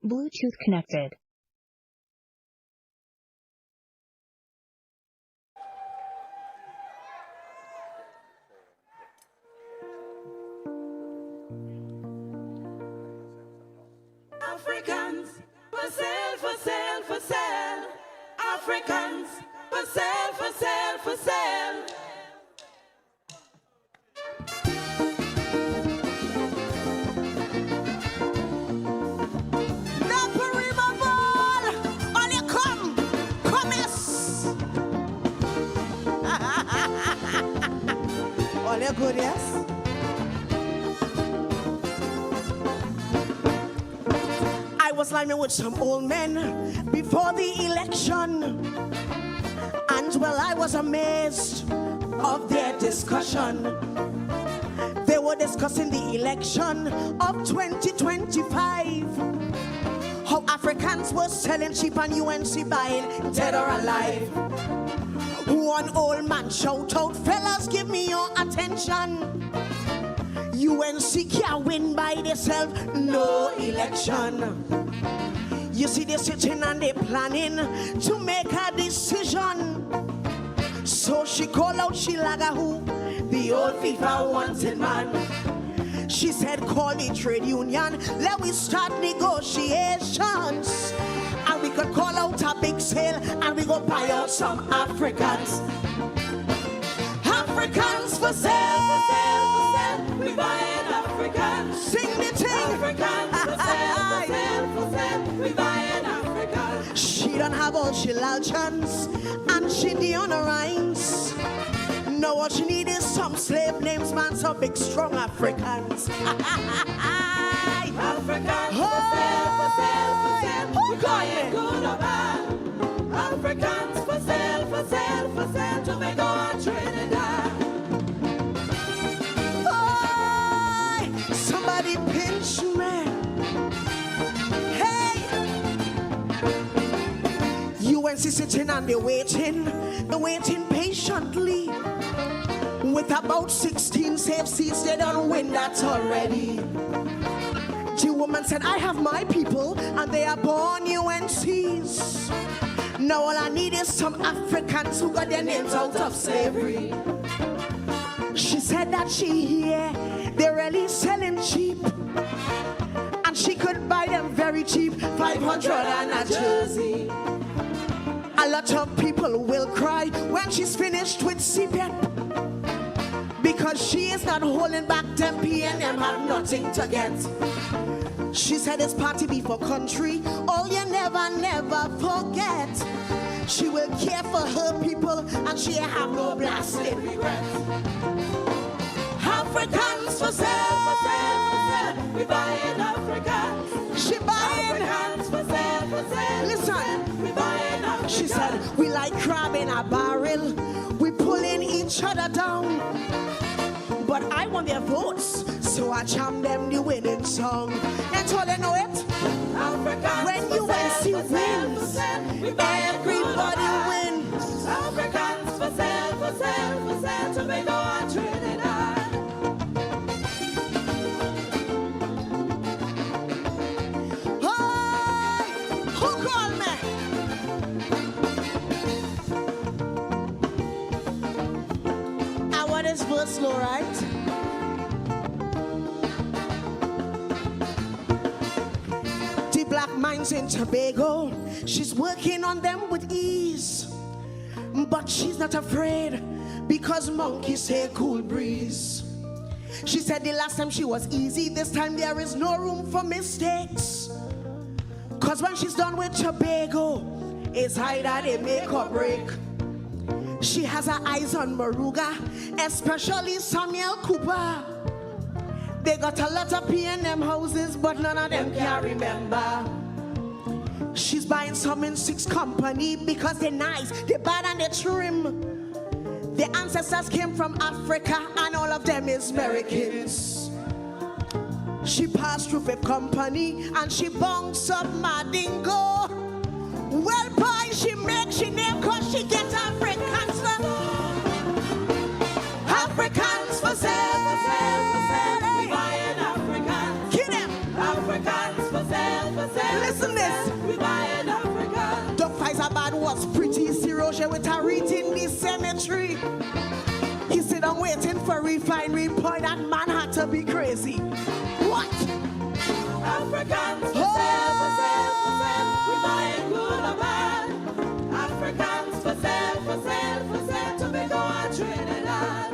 Bluetooth connected. Africans, for sale, for sale, for sale. Africans, for sale, for sale, for sale. All you good, yes? I was lining with some old men before the election, and well, I was amazed of their discussion. They were discussing the election of 2025, how Africans were selling cheap and UNC buying dead or alive. One old man shout out, fellas, give me your attention. UNC can't win by themselves, no election. You see, they're sitting and they're planning to make a decision. So she called out Shilaga, who the old FIFA wanted man. She said, call the trade union, let we start negotiations. And we could call out a big sale and we go buy out some Africans. Africans for sale, for sale, for sale. We buying Africans. Sing the thing. Africans for sale, for sale, for sale. We buying Africans. She don't have all she chance and she the honor rhymes. No, what she need is some slave names, man, some big strong Africans. Africans for sale, for sale, for sale. We buying good or bad. Africans for sale, for sale, for sale. Jamaica and Trinidad. Oh, somebody pinch me. Hey, UNC sitting and they're waiting patiently. With about 16 safe seats, they don't win that already. The woman said, I have my people, and they are born UNCs. Now all I need is some Africans who got their names out of slavery. She said that she hear they're really selling cheap, and she could buy them very cheap, 500 and a jersey. A lot of people will cry when she's finished with CPEP, because she is not holding back them P and them have nothing to get. She said it's party before country, all you never, never forget. She will care for her people and she have no blasting regrets. Africans for sale, for sale, for sale. We buying Africans. She buying Africans for sale, for sale. Listen, we buying Africans. She said we like crab in a barrel. We pulling each other down. But I want their votes, so I jam them the winning song. And all they know it, Africans when you UNC wins, everybody wins. Africans for sale, for sale, for sale, Jamaica and Trinidad. Hi, who called me? I want this verse slow, right? Black mines in Tobago, she's working on them with ease, but she's not afraid because monkeys say cool breeze. She said the last time she was easy, this time there is no room for mistakes, cause when she's done with Tobago, it's either they make or break. She has her eyes on Maruga, especially Samuel Cooper. They got a lot of P&M houses, but none of them can remember. She's buying some in 6 company because they're nice, they're bad and they're trim. Their ancestors came from Africa and all of them is Americans. She passed through 5 company and she bounced up Madingo. Well, boy, she makes she name cause she gets Africans. Africans for sale, for sale, for sale. Africans for sale, for sale. Listen. treasure with a wreath in the cemetery. He said, I'm waiting for refinery. Boy, that man had to be crazy. What? Africans for sale, for sale, for sale. We buying good or bad. Africans for sale, for sale, for sale. Tobago and Trinidad.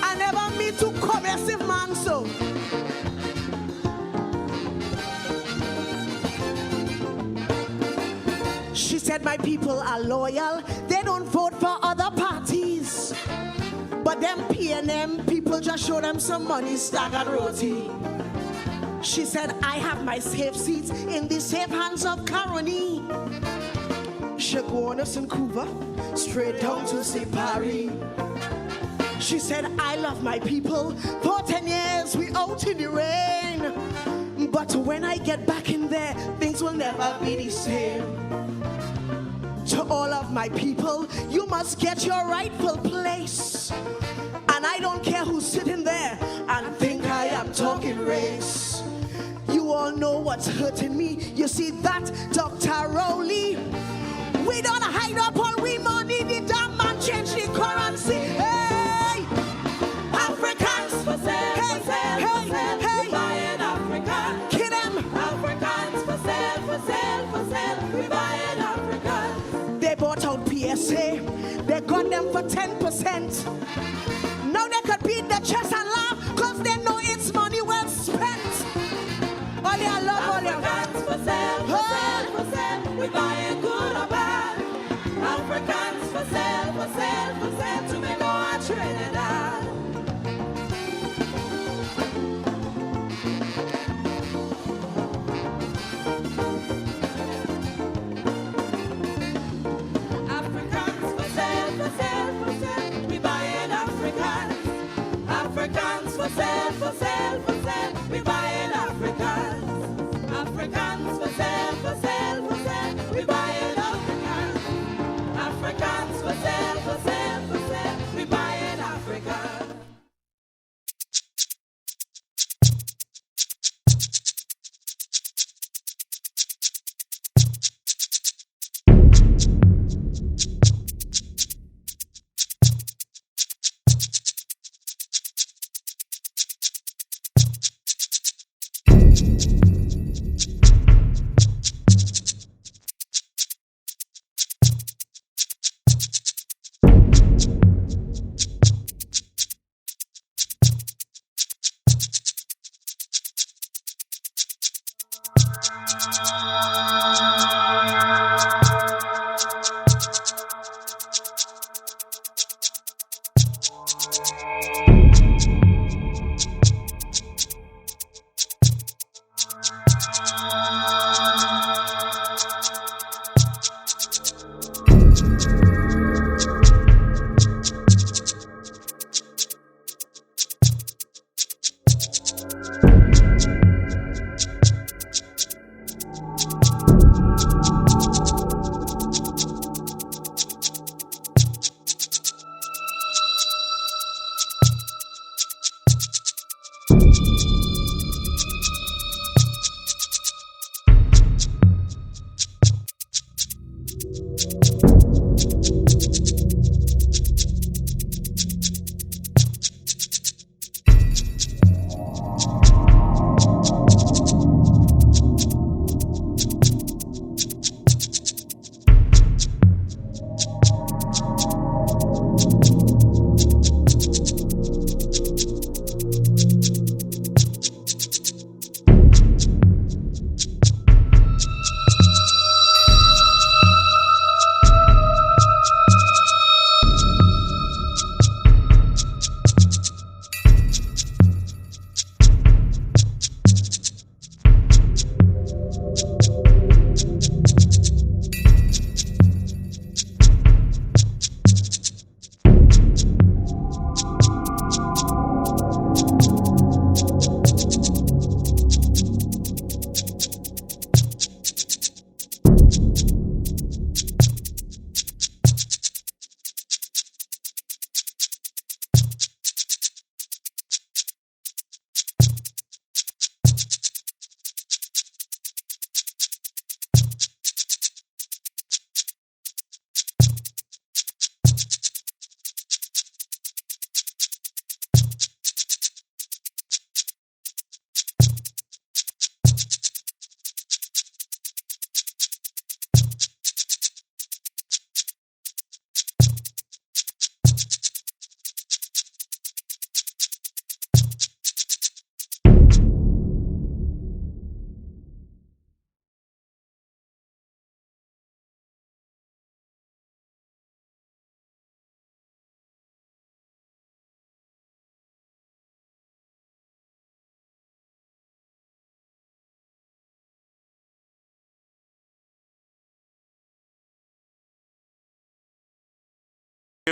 I never meet too commercial man so. She said my people are loyal. They don't vote for other parties. But them PNM people just show them some money, staggered roti. She said, I have my safe seats in the safe hands of Caroni. She go on to St. Couva, straight down to St. Paris. She said, I love my people. For 10 years we out in the rain. But when I get back in there, things will never be the same. To all of my people, you must get your rightful place. And I don't care who's sitting there and think I am talking race. You all know what's hurting me. You see that, Dr. Rowley? We don't hide up all we money. The damn man change the currency. Hey! Africans for sale, hey, for sale, hey, for sale. Hey. We buying Africans. Kill them. Africans for sale, for sale, for sale. We buying Africans. They bought out PSA. They got them for 10%. Now they could beat the chest and laugh because they know it's money well spent. All your love, all your Africans for sale, for sale, for sale. We buying good or bad. Africans for sale, for sale, for sale. Tobago and Trinidad. Africans for sale, for sale, for sale. We buying Africans. Africans for sale, for sale, for sale. We buying Africans. Africans for sale, for sale, for sale. We buying Africans. Africans for sale, for sale, for sale. We buying Africans.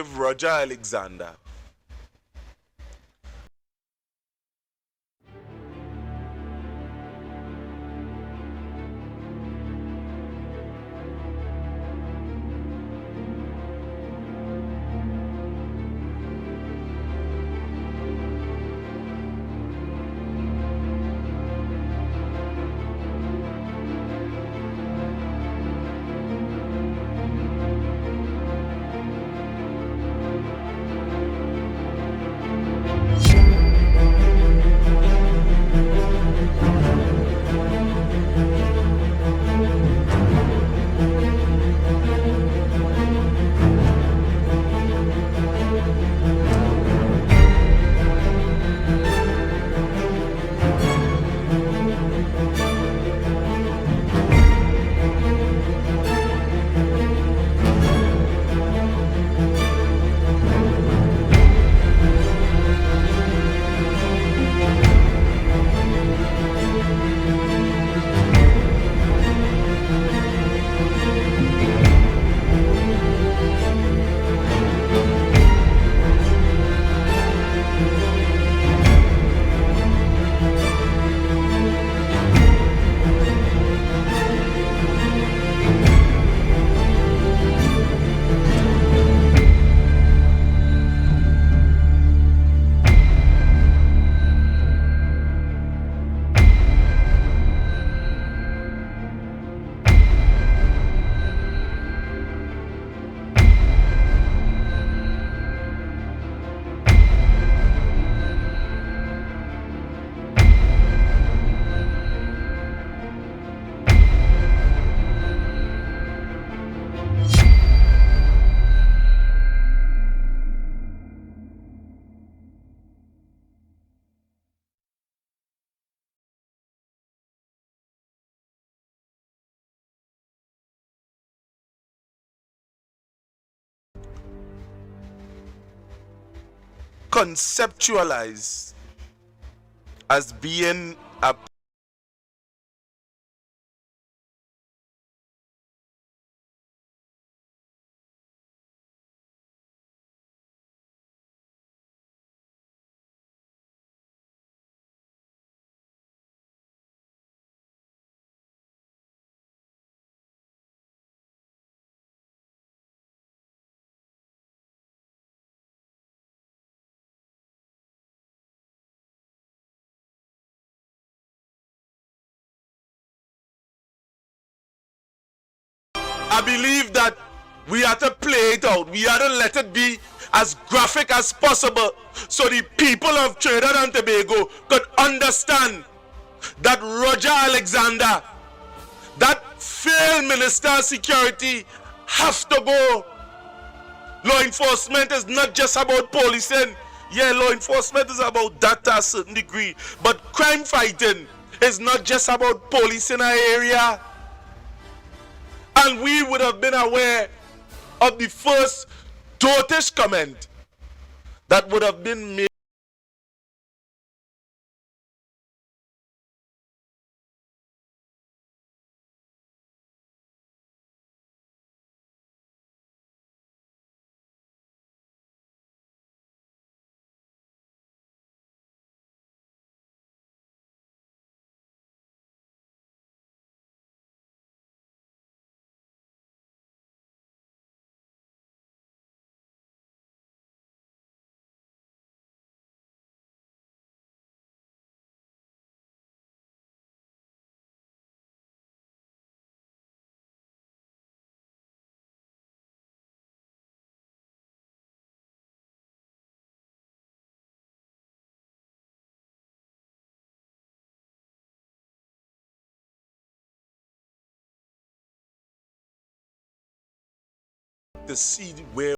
Roger Alexander. Conceptualized as being a I believe that we have to play it out. We have to let it be as graphic as possible so the people of Trinidad and Tobago could understand that Roger Alexander, that failed Minister of Security, have to go. Law enforcement is not just about policing. Yeah, law enforcement is about that to a certain degree. But crime fighting is not just about policing an area. And we would have been aware of the first dotish comment that would have been made. To see where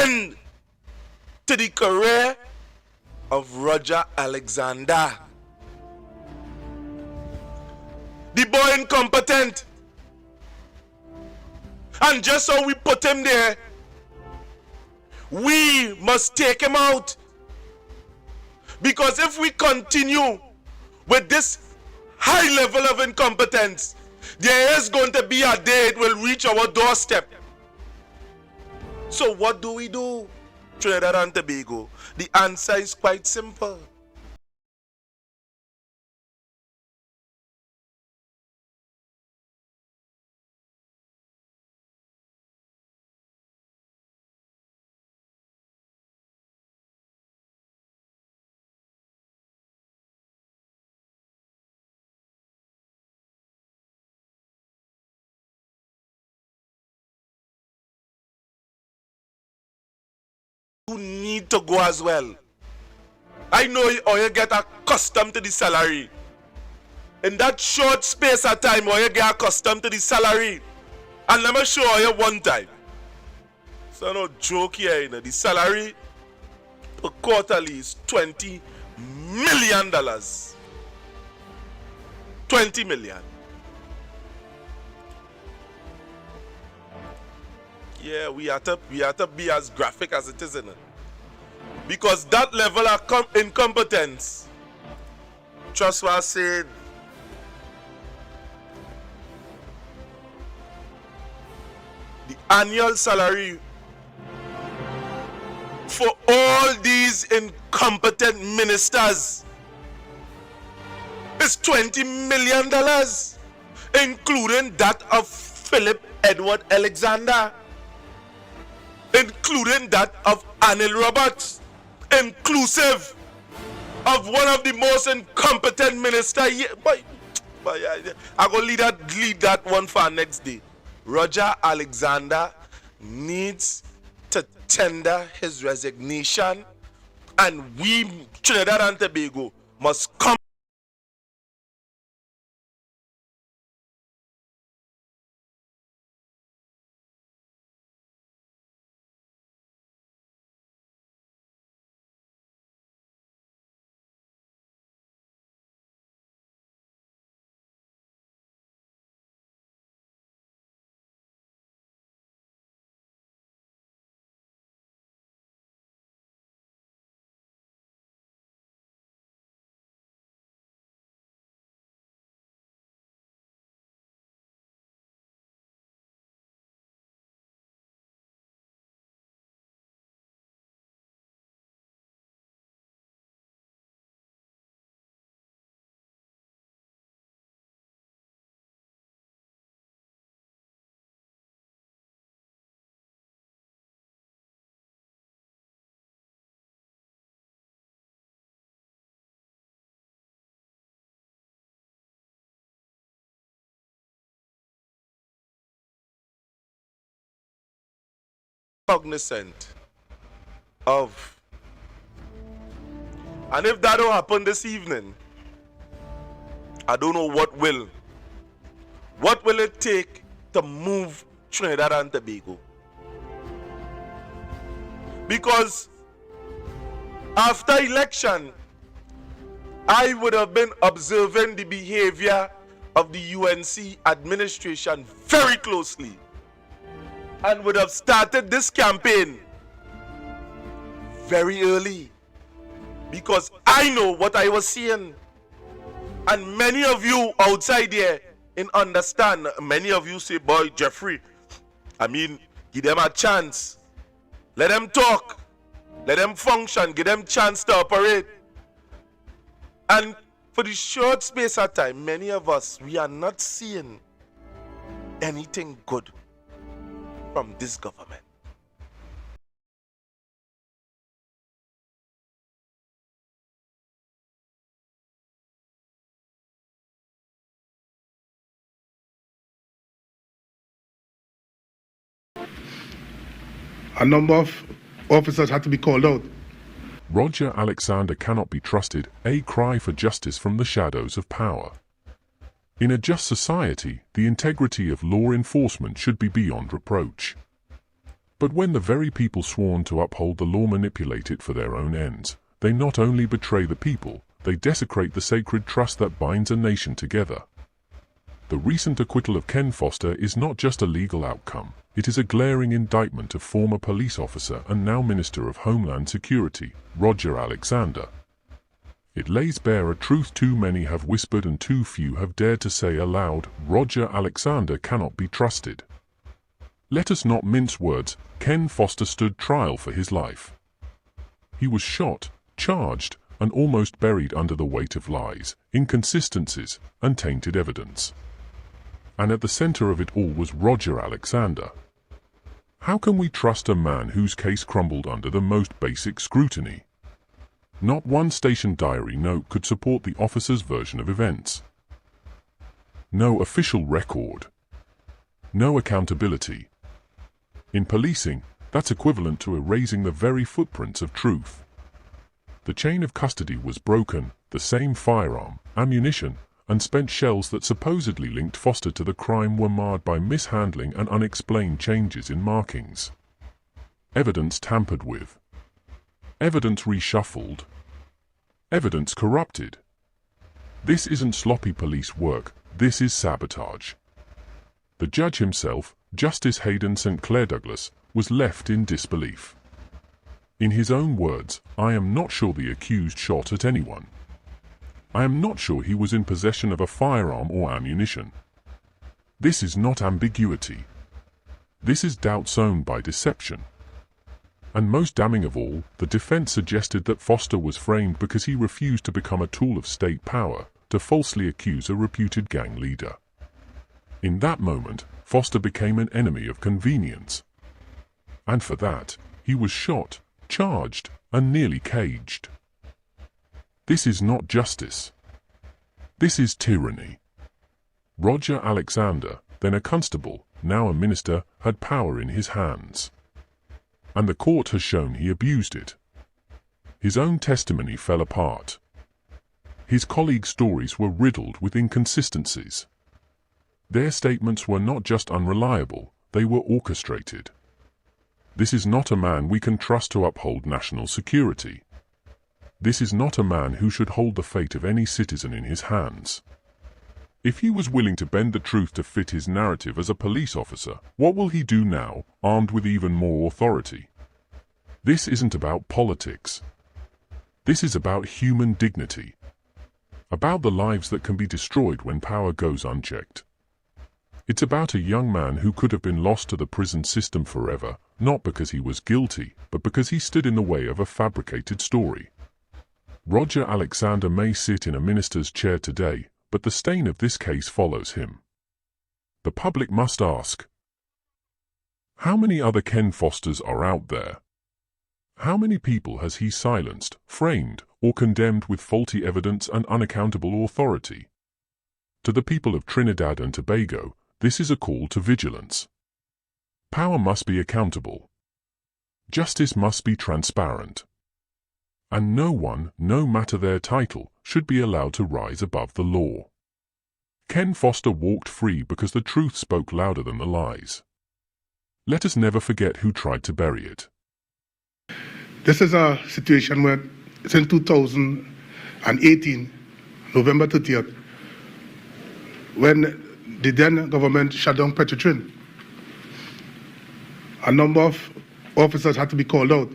end to the career of Roger Alexander. The boy incompetent. And just so we put him there, we must take him out. Because if we continue with this high level of incompetence, there is going to be a day it will reach our doorstep. So what do we do, Trinidad and Tobago? The answer is quite simple. You need to go as well. I know or you get accustomed to the salary. In that short space of time or you get accustomed to the salary. And let me show you one time. So no joke here, you know, the salary per quarterly is $20 million. 20 million. Yeah, we have to be as graphic as it is, isn't it? Because that level of incompetence, trust what I said, the annual salary for all these incompetent ministers is $20 million, including that of Philip Edward Alexander, including that of Anil Roberts, inclusive of one of the most incompetent ministers. But I'm going to leave that one for next day. Roger Alexander needs to tender his resignation, and we, Trinidad and Tobago, must come. Cognizant of, and if that don't happen this evening, I don't know what will. What will it take to move Trinidad and Tobago? Because after election, I would have been observing the behavior of the UNC administration very closely, and would have started this campaign very early, because I know what I was seeing. And many of you outside there understand. Many of you say, boy, Jeffrey, I mean, give them a chance. Let them talk. Let them function. Give them chance to operate. And for the short space of time, many of us, we are not seeing anything good from this government. A number of officers had to be called out. Roger Alexander cannot be trusted, a cry for justice from the shadows of power. In a just society, the integrity of law enforcement should be beyond reproach. But when the very people sworn to uphold the law manipulate it for their own ends, they not only betray the people, they desecrate the sacred trust that binds a nation together. The recent acquittal of Ken Foster is not just a legal outcome, it is a glaring indictment of former police officer and now Minister of Homeland Security, Roger Alexander. It lays bare a truth too many have whispered and too few have dared to say aloud: Roger Alexander cannot be trusted. Let us not mince words. Ken Foster stood trial for his life. He was shot, charged, and almost buried under the weight of lies, inconsistencies, and tainted evidence. And at the center of it all was Roger Alexander. How can we trust a man whose case crumbled under the most basic scrutiny? Not one station diary note could support the officer's version of events. No official record. No accountability. In policing, that's equivalent to erasing the very footprints of truth. The chain of custody was broken, the same firearm, ammunition, and spent shells that supposedly linked Foster to the crime were marred by mishandling and unexplained changes in markings. Evidence tampered with. Evidence reshuffled. Evidence corrupted. This isn't sloppy police work, this is sabotage. The judge himself, Justice Hayden St. Clair Douglas, was left in disbelief. In his own words, "I am not sure the accused shot at anyone. I am not sure he was in possession of a firearm or ammunition." This is not ambiguity. This is doubt sown by deception. And most damning of all, the defense suggested that Foster was framed because he refused to become a tool of state power, to falsely accuse a reputed gang leader. In that moment, Foster became an enemy of convenience. And for that, he was shot, charged, and nearly caged. This is not justice. This is tyranny. Roger Alexander, then a constable, now a minister, had power in his hands. And the court has shown he abused it. His own testimony fell apart. His colleagues' stories were riddled with inconsistencies. Their statements were not just unreliable, they were orchestrated. This is not a man we can trust to uphold national security. This is not a man who should hold the fate of any citizen in his hands. If he was willing to bend the truth to fit his narrative as a police officer, what will he do now, armed with even more authority? This isn't about politics. This is about human dignity. About the lives that can be destroyed when power goes unchecked. It's about a young man who could have been lost to the prison system forever, not because he was guilty, but because he stood in the way of a fabricated story. Roger Alexander may sit in a minister's chair today, but the stain of this case follows him. The public must ask, how many other Ken Fosters are out there? How many people has he silenced, framed, or condemned with faulty evidence and unaccountable authority? To the people of Trinidad and Tobago, this is a call to vigilance. Power must be accountable. Justice must be transparent. And no one, no matter their title, should be allowed to rise above the law. Ken Foster walked free because the truth spoke louder than the lies. Let us never forget who tried to bury it. This is a situation where it's in 2018, November 30th, when the then government shut down Petro-Trin. A number of officers had to be called out.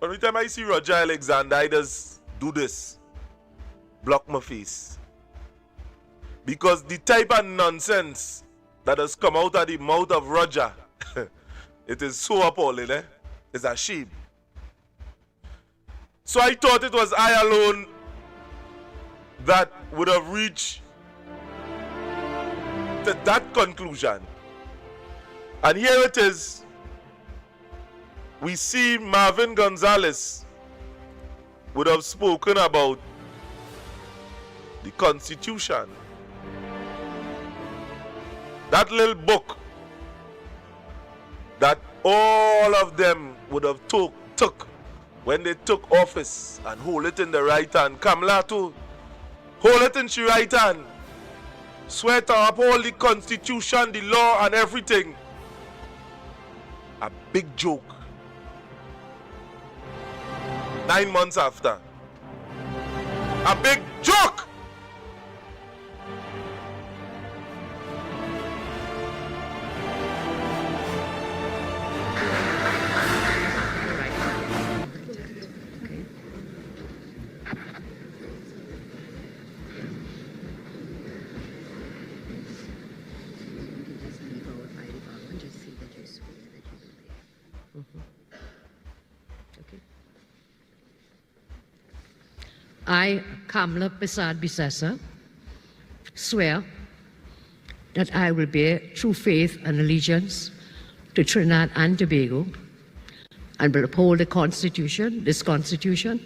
Every time I see Roger Alexander, I just do this. Block my face. Because the type of nonsense that has come out of the mouth of Roger, it is so appalling, eh? It's a shame. So I thought it was I alone that would have reached to that conclusion. And here it is. We see Marvin Gonzalez would have spoken about the Constitution. That little book that all of them would have took when they took office and hold it in the right hand. Kamala too. Hold it in your right hand. Swear to uphold the Constitution, the law, and everything. A big joke. 9 months after. A big joke! I, Kamala Prasad Bisasa, swear that I will bear true faith and allegiance to Trinidad and Tobago and will uphold the Constitution, this Constitution,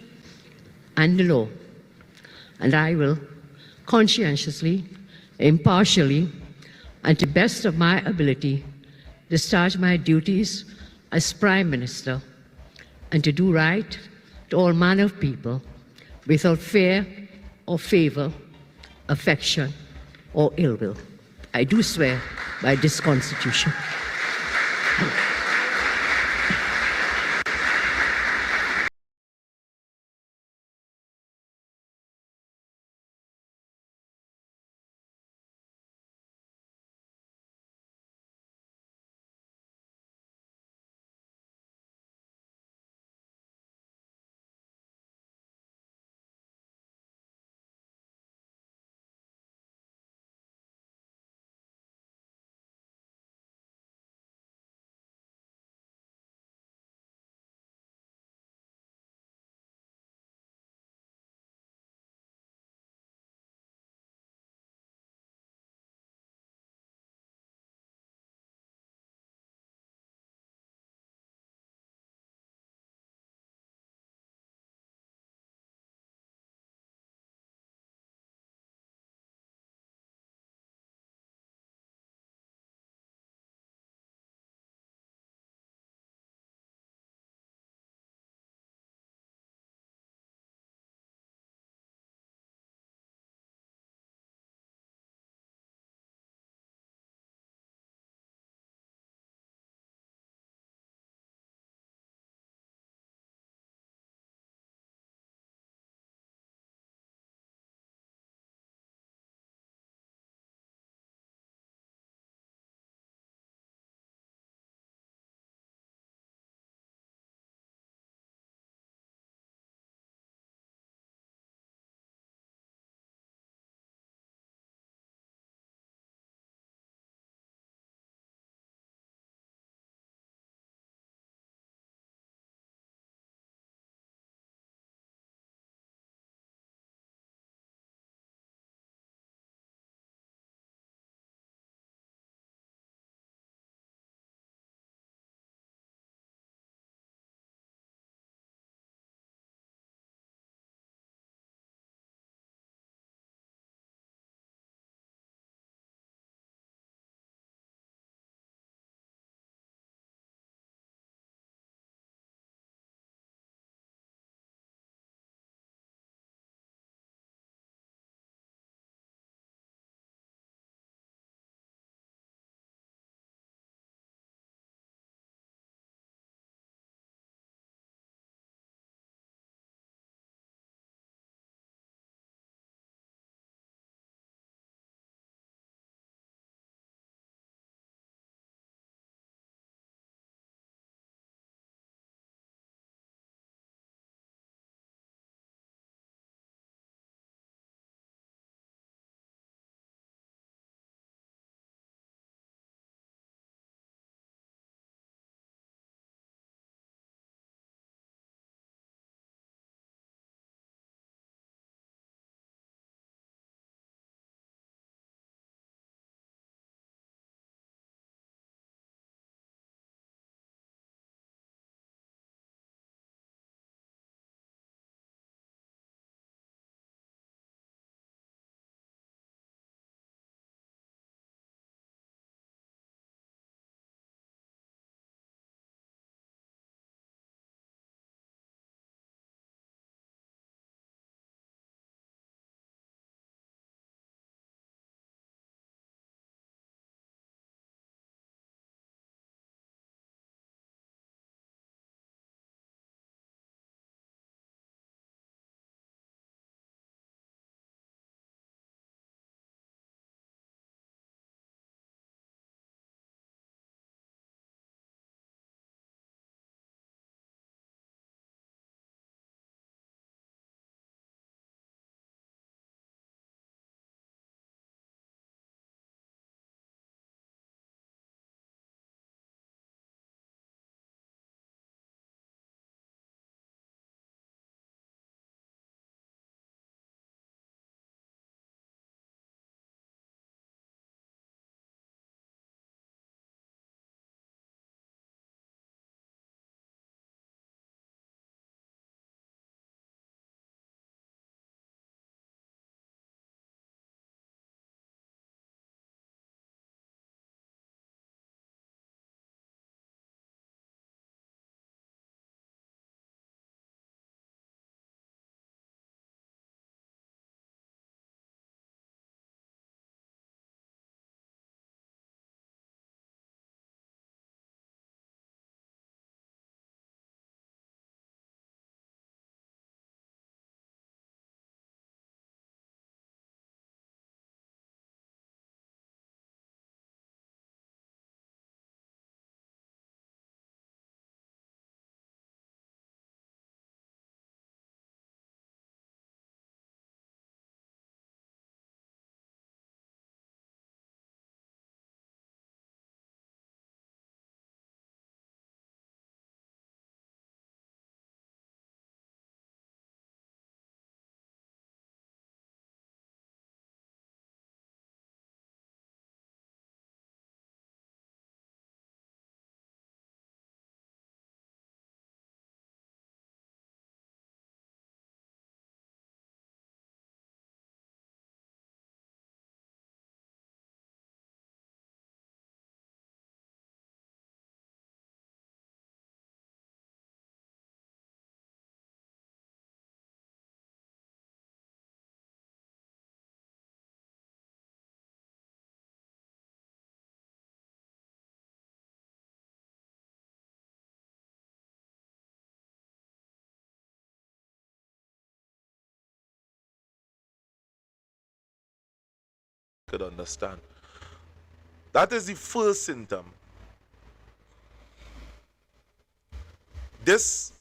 and the law. And I will conscientiously, impartially, and to the best of my ability discharge my duties as Prime Minister and to do right to all manner of people without fear or favor, affection, or ill will. I do swear by this Constitution. could understand. That is the first symptom. This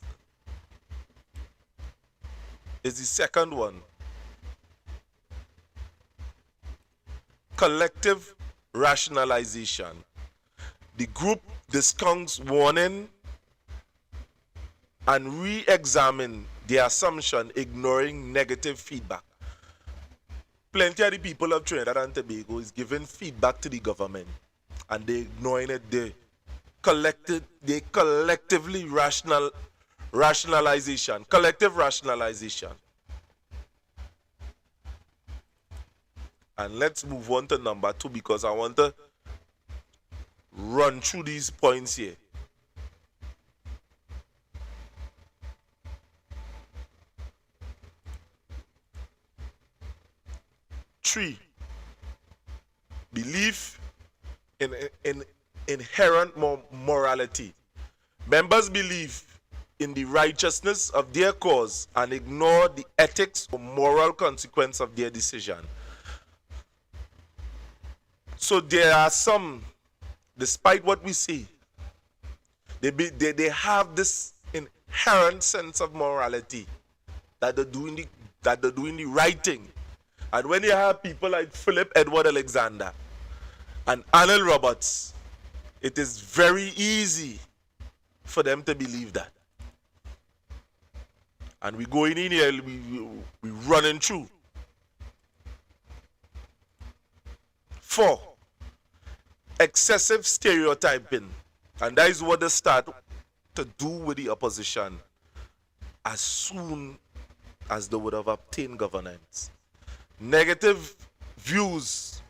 is the second one. Collective rationalization. The group discounts warning and re-examine the assumption, ignoring negative feedback. Plenty of the people of Trinidad and Tobago is giving feedback to the government and they ignoring it. They collectively rationalization, collective rationalization. And let's move on to number 2 because I want to run through these points here. Three, belief in inherent morality. Members believe in the righteousness of their cause and ignore the ethics or moral consequence of their decision. So there are some, despite what we see, they have this inherent sense of morality that they're doing the right thing. And when you have people like Philip Edward Alexander and Arnold Roberts, it is very easy for them to believe that. And we going in here, we running through. 4, excessive stereotyping. And that is what they start to do with the opposition as soon as they would have obtained governance. Negative views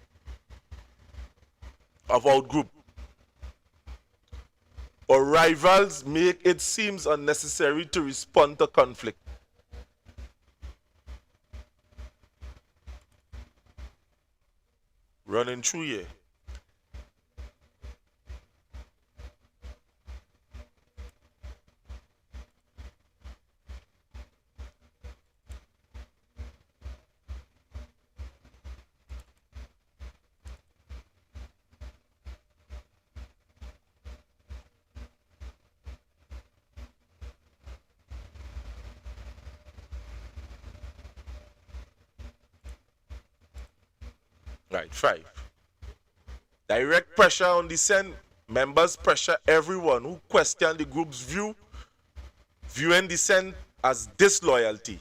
of our group or rivals make it seems unnecessary to respond to conflict. Running through here. Right, 5. Direct pressure on dissent. Members pressure everyone who question the group's view, viewing dissent as disloyalty.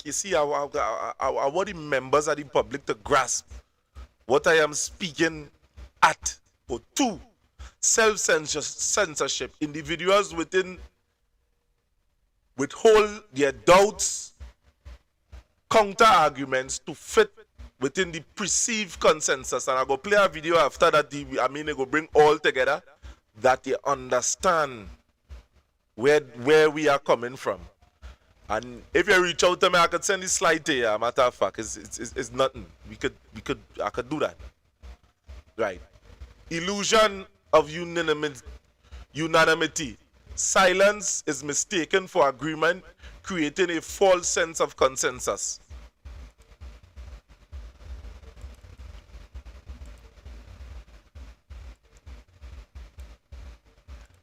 You see, I want the members of the public to grasp what I am speaking at or to. Self-censorship. Individuals withhold their doubts, counter arguments to fit within the perceived consensus. And I go play a video after that. I go bring all together that you understand where we are coming from. And if you reach out to me, I could send this slide to you. Matter of fact, it's nothing. I could do that. Right. Illusion of unanimity. Silence is mistaken for agreement, creating a false sense of consensus.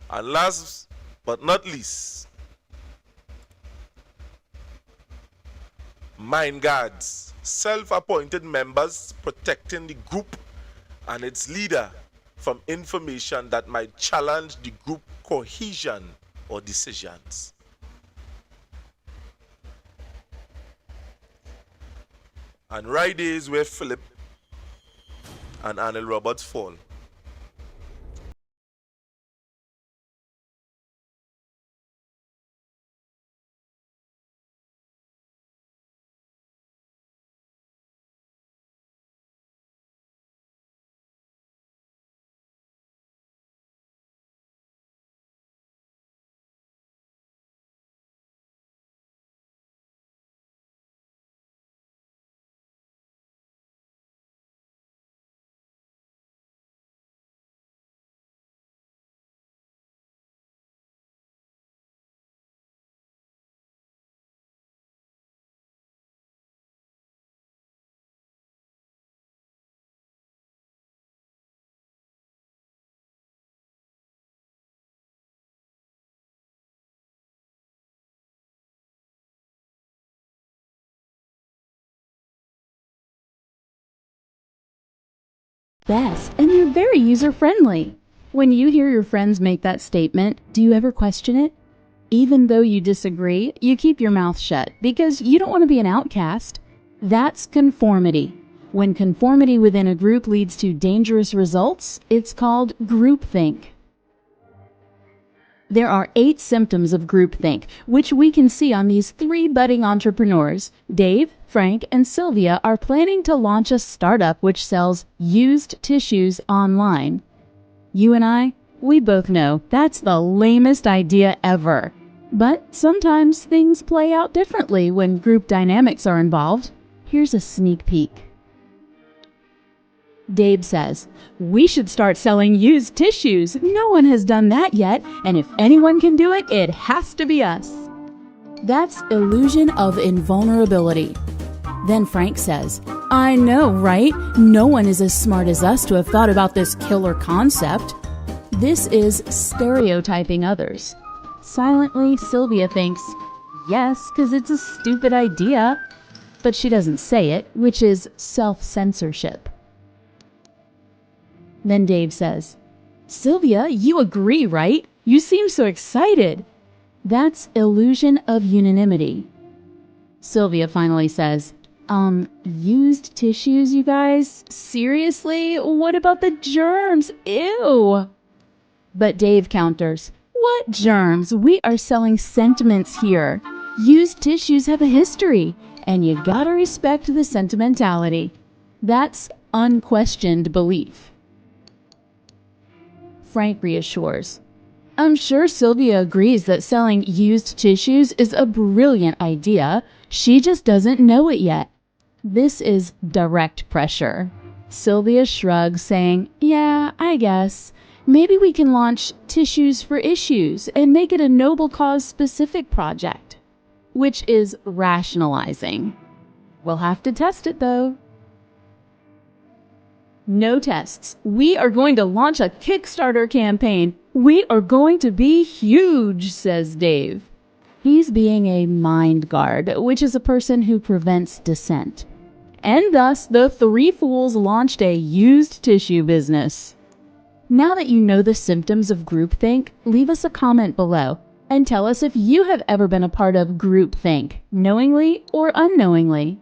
And last but not least, mind guards, self-appointed members protecting the group and its leader from information that might challenge the group cohesion or decisions. And right there is where Philip and Arnold Roberts fall. best, and they're very user-friendly. When you hear your friends make that statement, do you ever question it? Even though you disagree, you keep your mouth shut because you don't want to be an outcast. That's conformity. When conformity within a group leads to dangerous results, it's called groupthink. There are 8 symptoms of groupthink, which we can see on these 3 budding entrepreneurs. Dave, Frank, and Sylvia are planning to launch a startup which sells used tissues online. You and I, we both know that's the lamest idea ever. But sometimes things play out differently when group dynamics are involved. Here's a sneak peek. Dave says, "We should start selling used tissues. No one has done that yet, and if anyone can do it, it has to be us." That's illusion of invulnerability. Then Frank says, "I know, right? No one is as smart as us to have thought about this killer concept." This is stereotyping others. Silently, Sylvia thinks, yes, because it's a stupid idea. But she doesn't say it, which is self-censorship. Then Dave says, "Sylvia, you agree, right? You seem so excited." That's illusion of unanimity. Sylvia finally says, used tissues, you guys? Seriously? What about the germs? Ew. But Dave counters, "What germs? We are selling sentiments here. Used tissues have a history, and you gotta respect the sentimentality." That's unquestioned belief. Frank reassures, "I'm sure Sylvia agrees that selling used tissues is a brilliant idea. She just doesn't know it yet." This is direct pressure. Sylvia shrugs, saying, "Yeah, I guess. Maybe we can launch Tissues for Issues and make it a noble cause specific project." Which is rationalizing. We'll have to test it though. No tests. We are going to launch a Kickstarter campaign. We are going to be huge, says Dave. He's being a mind guard, which is a person who prevents dissent. And thus, the 3 fools launched a used tissue business. Now that you know the symptoms of groupthink, leave us a comment below and tell us if you have ever been a part of groupthink, knowingly or unknowingly.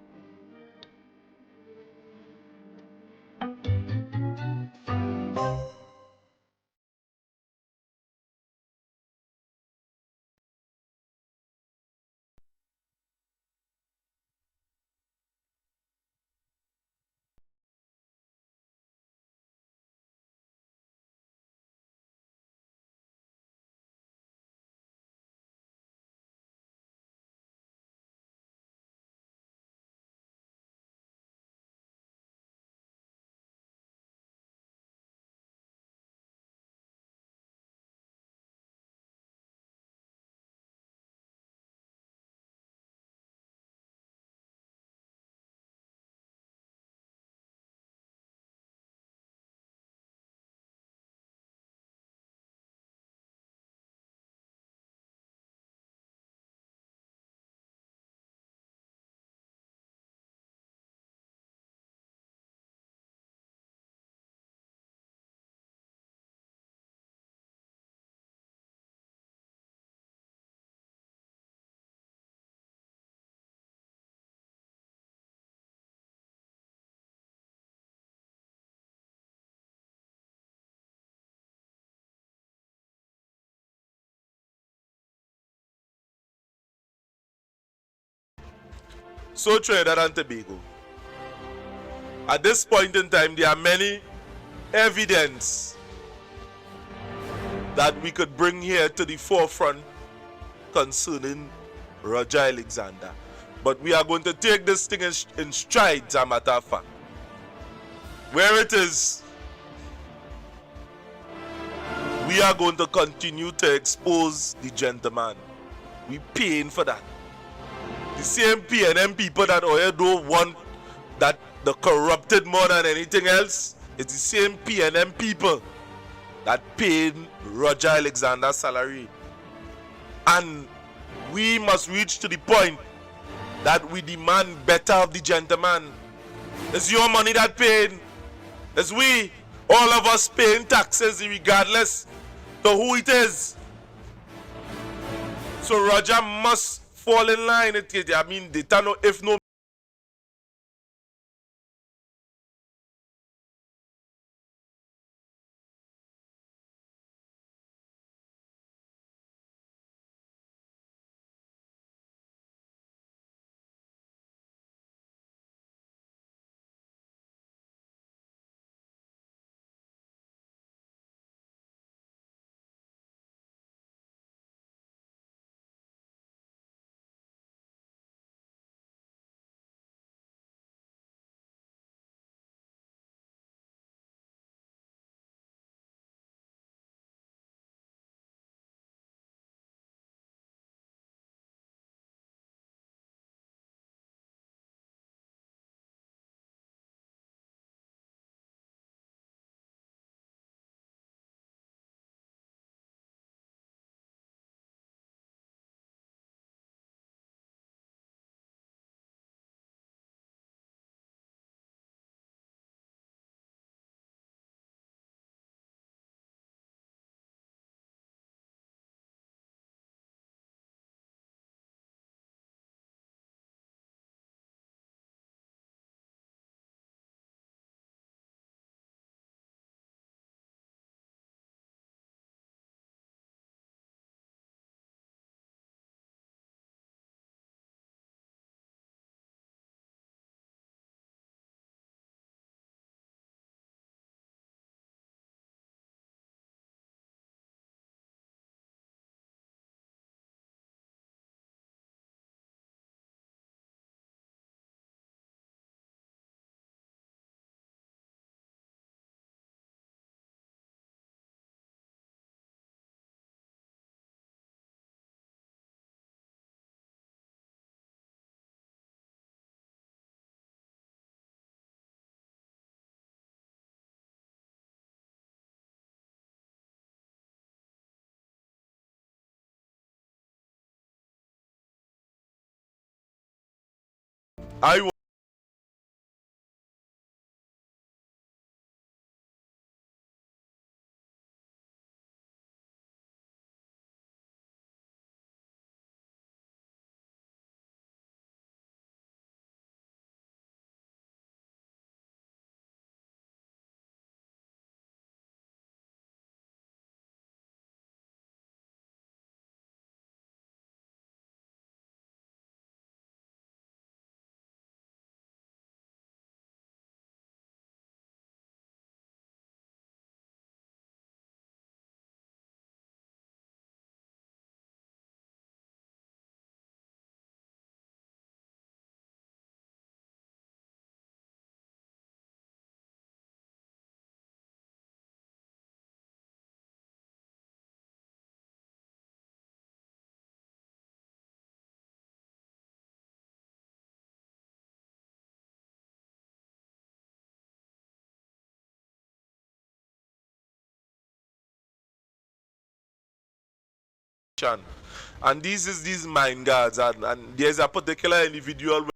So Trinidad and Tobago, at this point in time, there are many evidence that we could bring here to the forefront concerning Roger Alexander. But we are going to take this thing in strides, as a matter of fact. Where it is, we are going to continue to expose the gentleman. We paying for that. The same PNM people that don't want that the corrupted more than anything else, it's the same PNM people that paid Roger Alexander's salary. And we must reach to the point that we demand better of the gentleman. It's your money that paid. It's we, all of us paying taxes regardless to who it is. So Roger must fall in line. I mean, they don't know if no. I and these mind guards, and there's a particular individual.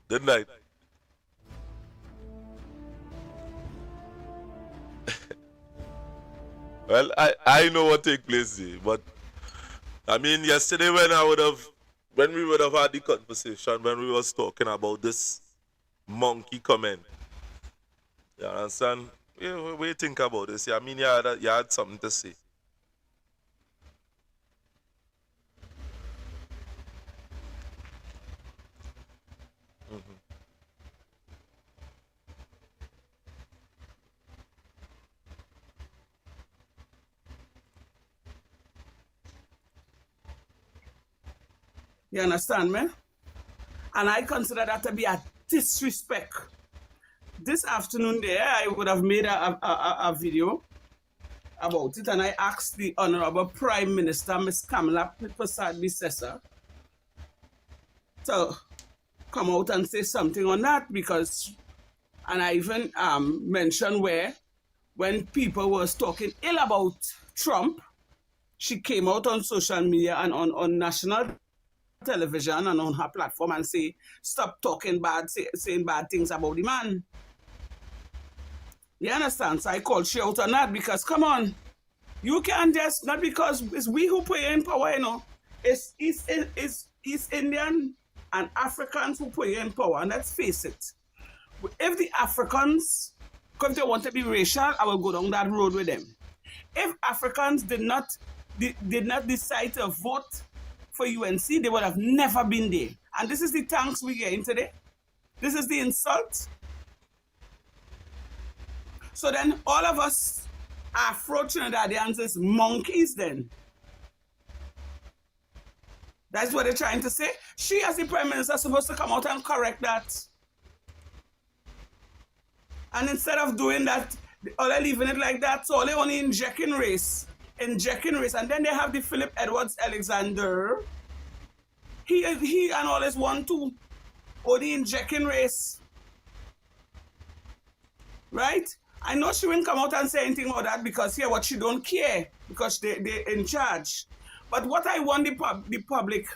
Good night. Well, I know what take place there, but I mean yesterday when we would have had the conversation when we was talking about this monkey comment. You understand? What do you think about this? I mean you had something to say. You understand me? And I consider that to be a disrespect. This afternoon there, I would have made a video about it, and I asked the Honorable Prime Minister, Ms. Kamala Persad-Bissessar, to come out and say something on that, because, and I even mentioned where, when people was talking ill about Trump, she came out on social media and on national television and on her platform and say, stop talking bad, saying bad things about the man. You understand? So I called she out on that because, come on, you can't just, not because it's we who put you in power, you know. It's East Indian and Africans who put you in power, and let's face it. If the Africans, if they want to be racial, I will go down that road with them. If Africans did not decide to vote for UNC, they would have never been there. And this is the thanks we're getting today. This is the insult. So then all of us Afro-Trinidadians is monkeys then. That's what they're trying to say. She as the Prime Minister is supposed to come out and correct that. And instead of doing that, all they're leaving it like that, so they're only injecting race. And then they have the Philip Edwards Alexander. He and all this one too. Or the injecting race. Right? I know she won't come out and say anything about that because here what she don't care. Because they're in charge. But what I want the public,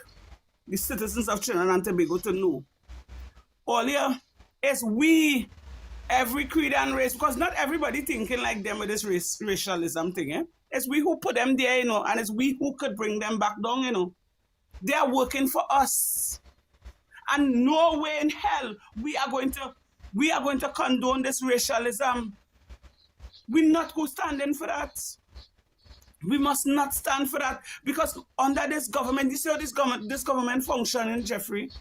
the citizens of Trinidad and Tobago to know, all here is we, every creed and race, because not everybody thinking like them with this racialism thing, eh? It's we who put them there, you know, and it's we who could bring them back down, you know. They are working for us. And no way in hell we are going to condone this racialism. We're not going to stand in for that. We must not stand for that. Because under this government, you see how this government functioning, Jeffrey?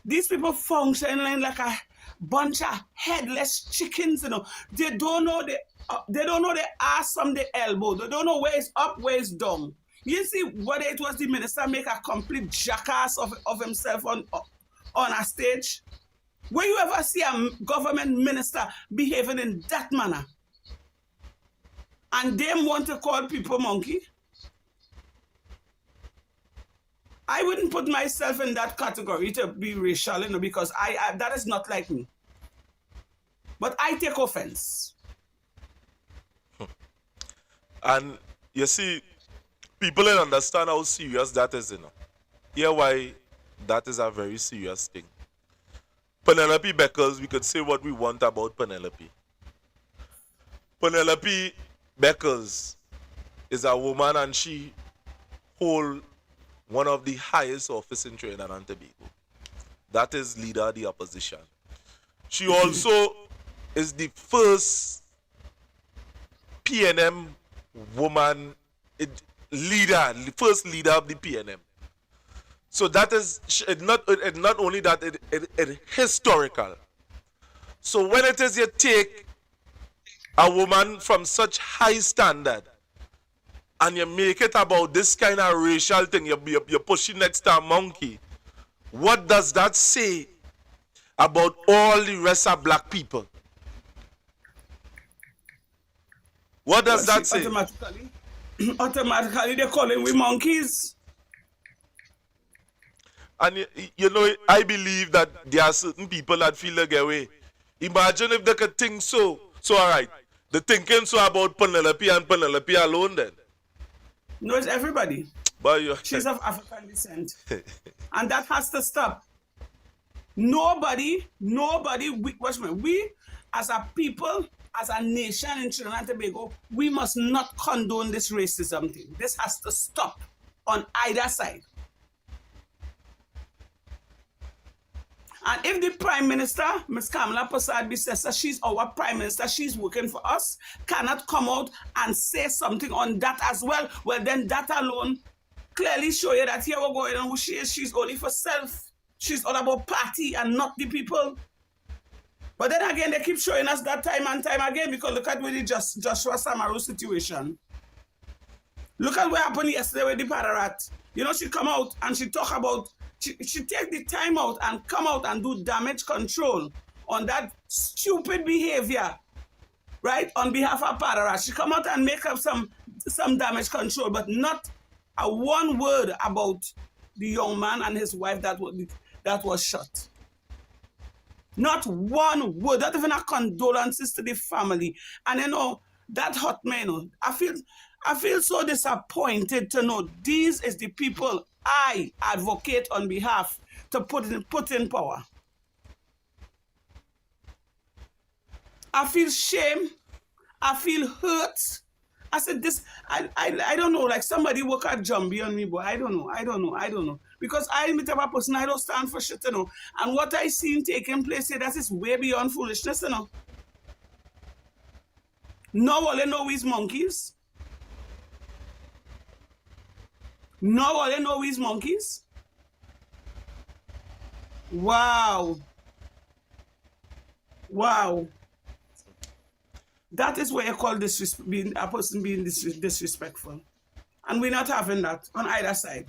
These people functioning like a bunch of headless chickens, you know. They don't know the ass from the elbow. They don't know where it's up, where it's down. You see, whether it was the minister make a complete jackass of himself on a stage. Will you ever see a government minister behaving in that manner? And them want to call people monkey? I wouldn't put myself in that category to be racial, you know, because I that is not like me. But I take offense. And you see, people don't understand how serious that is, you know. Here why that is a very serious thing. Penelope Beckers, we could say what we want about Penelope. Penelope Beckers is a woman and she hold one of the highest office in Trinidad and Tobago. That is leader of the opposition. She also is the first PNM woman leader, the first leader of the PNM. So that is not only that, it historical. So when it is you take a woman from such high standard and you make it about this kind of racial thing, you're pushing next to a monkey, what does that say about all the rest of black people? What does that say? Automatically they're calling we monkeys. And you know, I believe that there are certain people that feel like way. Imagine if they could think so. So all right, they're thinking so about Penelope and Penelope alone then. No, it's everybody. But she's of African descent. And that has to stop. Nobody, we as a people, as a nation in Trinidad and Tobago, we must not condone this racism thing. This has to stop on either side. And if the Prime Minister, Ms. Kamala Persad-Bissessar, she's our Prime Minister, she's working for us, cannot come out and say something on that as well, well, then that alone clearly show you that here we're going on who she is. She's only for self. She's all about party and not the people. But then again, they keep showing us that time and time again, because look at the Joshua Samaru situation. Look at what happened yesterday with the Pararat. You know, she come out and she talk about, she take the time out and come out and do damage control on that stupid behavior, right, on behalf of Pararat. She come out and make up some damage control, but not a one word about the young man and his wife that was shot. Not one word, not even a condolences to the family. And you know, that hurt me, you know. I feel so disappointed to know these is the people I advocate on behalf to put in power. I feel shame. I feel hurt. I said this, I don't know, like somebody work at Jumbie on me, but I don't know. Because I meet up a person, I don't stand for shit, you know. And what I seen taking place here, that is way beyond foolishness, you know. No all they know is monkeys. No all they know is monkeys. Wow. Wow. That is what you call a person being disrespectful. And we're not having that on either side.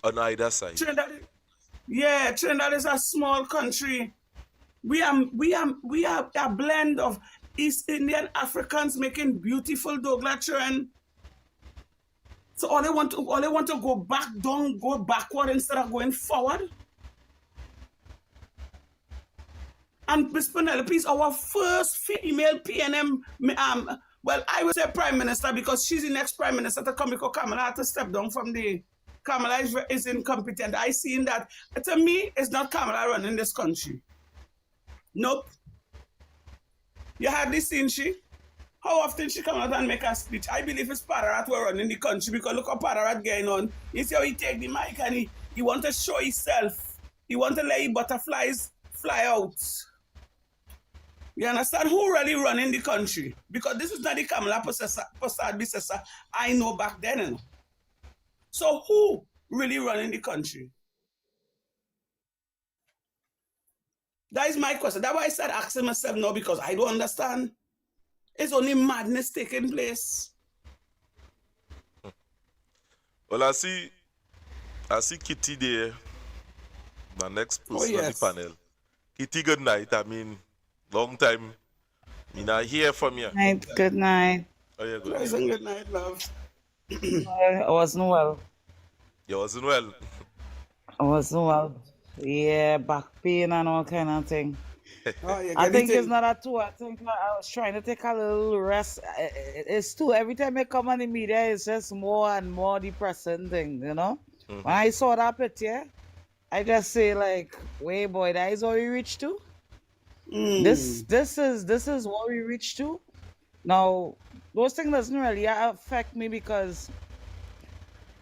On either side. Trinidad is a small country. We are a blend of East Indian Africans making beautiful Douglas children. So all they want to go backward instead of going forward. And Miss Penelope is our first female PNM, well, I would say Prime Minister, because she's the next Prime Minister to come, because Kamala had to step down from the, Kamala is incompetent. I seen that. To me, it's not Kamala running this country. Nope. You hardly seen she? How often she come out and make a speech? I believe it's Pararat who are running the country, because look how Pararat going on. You see how he take the mic and he want to show himself. He want to let the butterflies fly out. You understand who really running the country? Because this is not the Kamala Persad-Bissessar I know back then. You know? So who really running the country? That is my question. That's why I started asking myself now, because I don't understand. It's only madness taking place. Well, I see Kitty there, the next person on the panel. Kitty, good night. I mean, long time. Me not hear from you. Good night. Oh, yeah, good. Good night, love. I wasn't well. You wasn't well. I wasn't well. Yeah, back pain and all kind of thing. Oh, I think it's not at all. I think I was trying to take a little rest. It's too, every time I come on the media, it's just more and more depressing thing, you know? Mm-hmm. When I saw that picture, I just say like, wait boy, that is what we reached to? This is what we reached to? Now, those things doesn't really affect me, because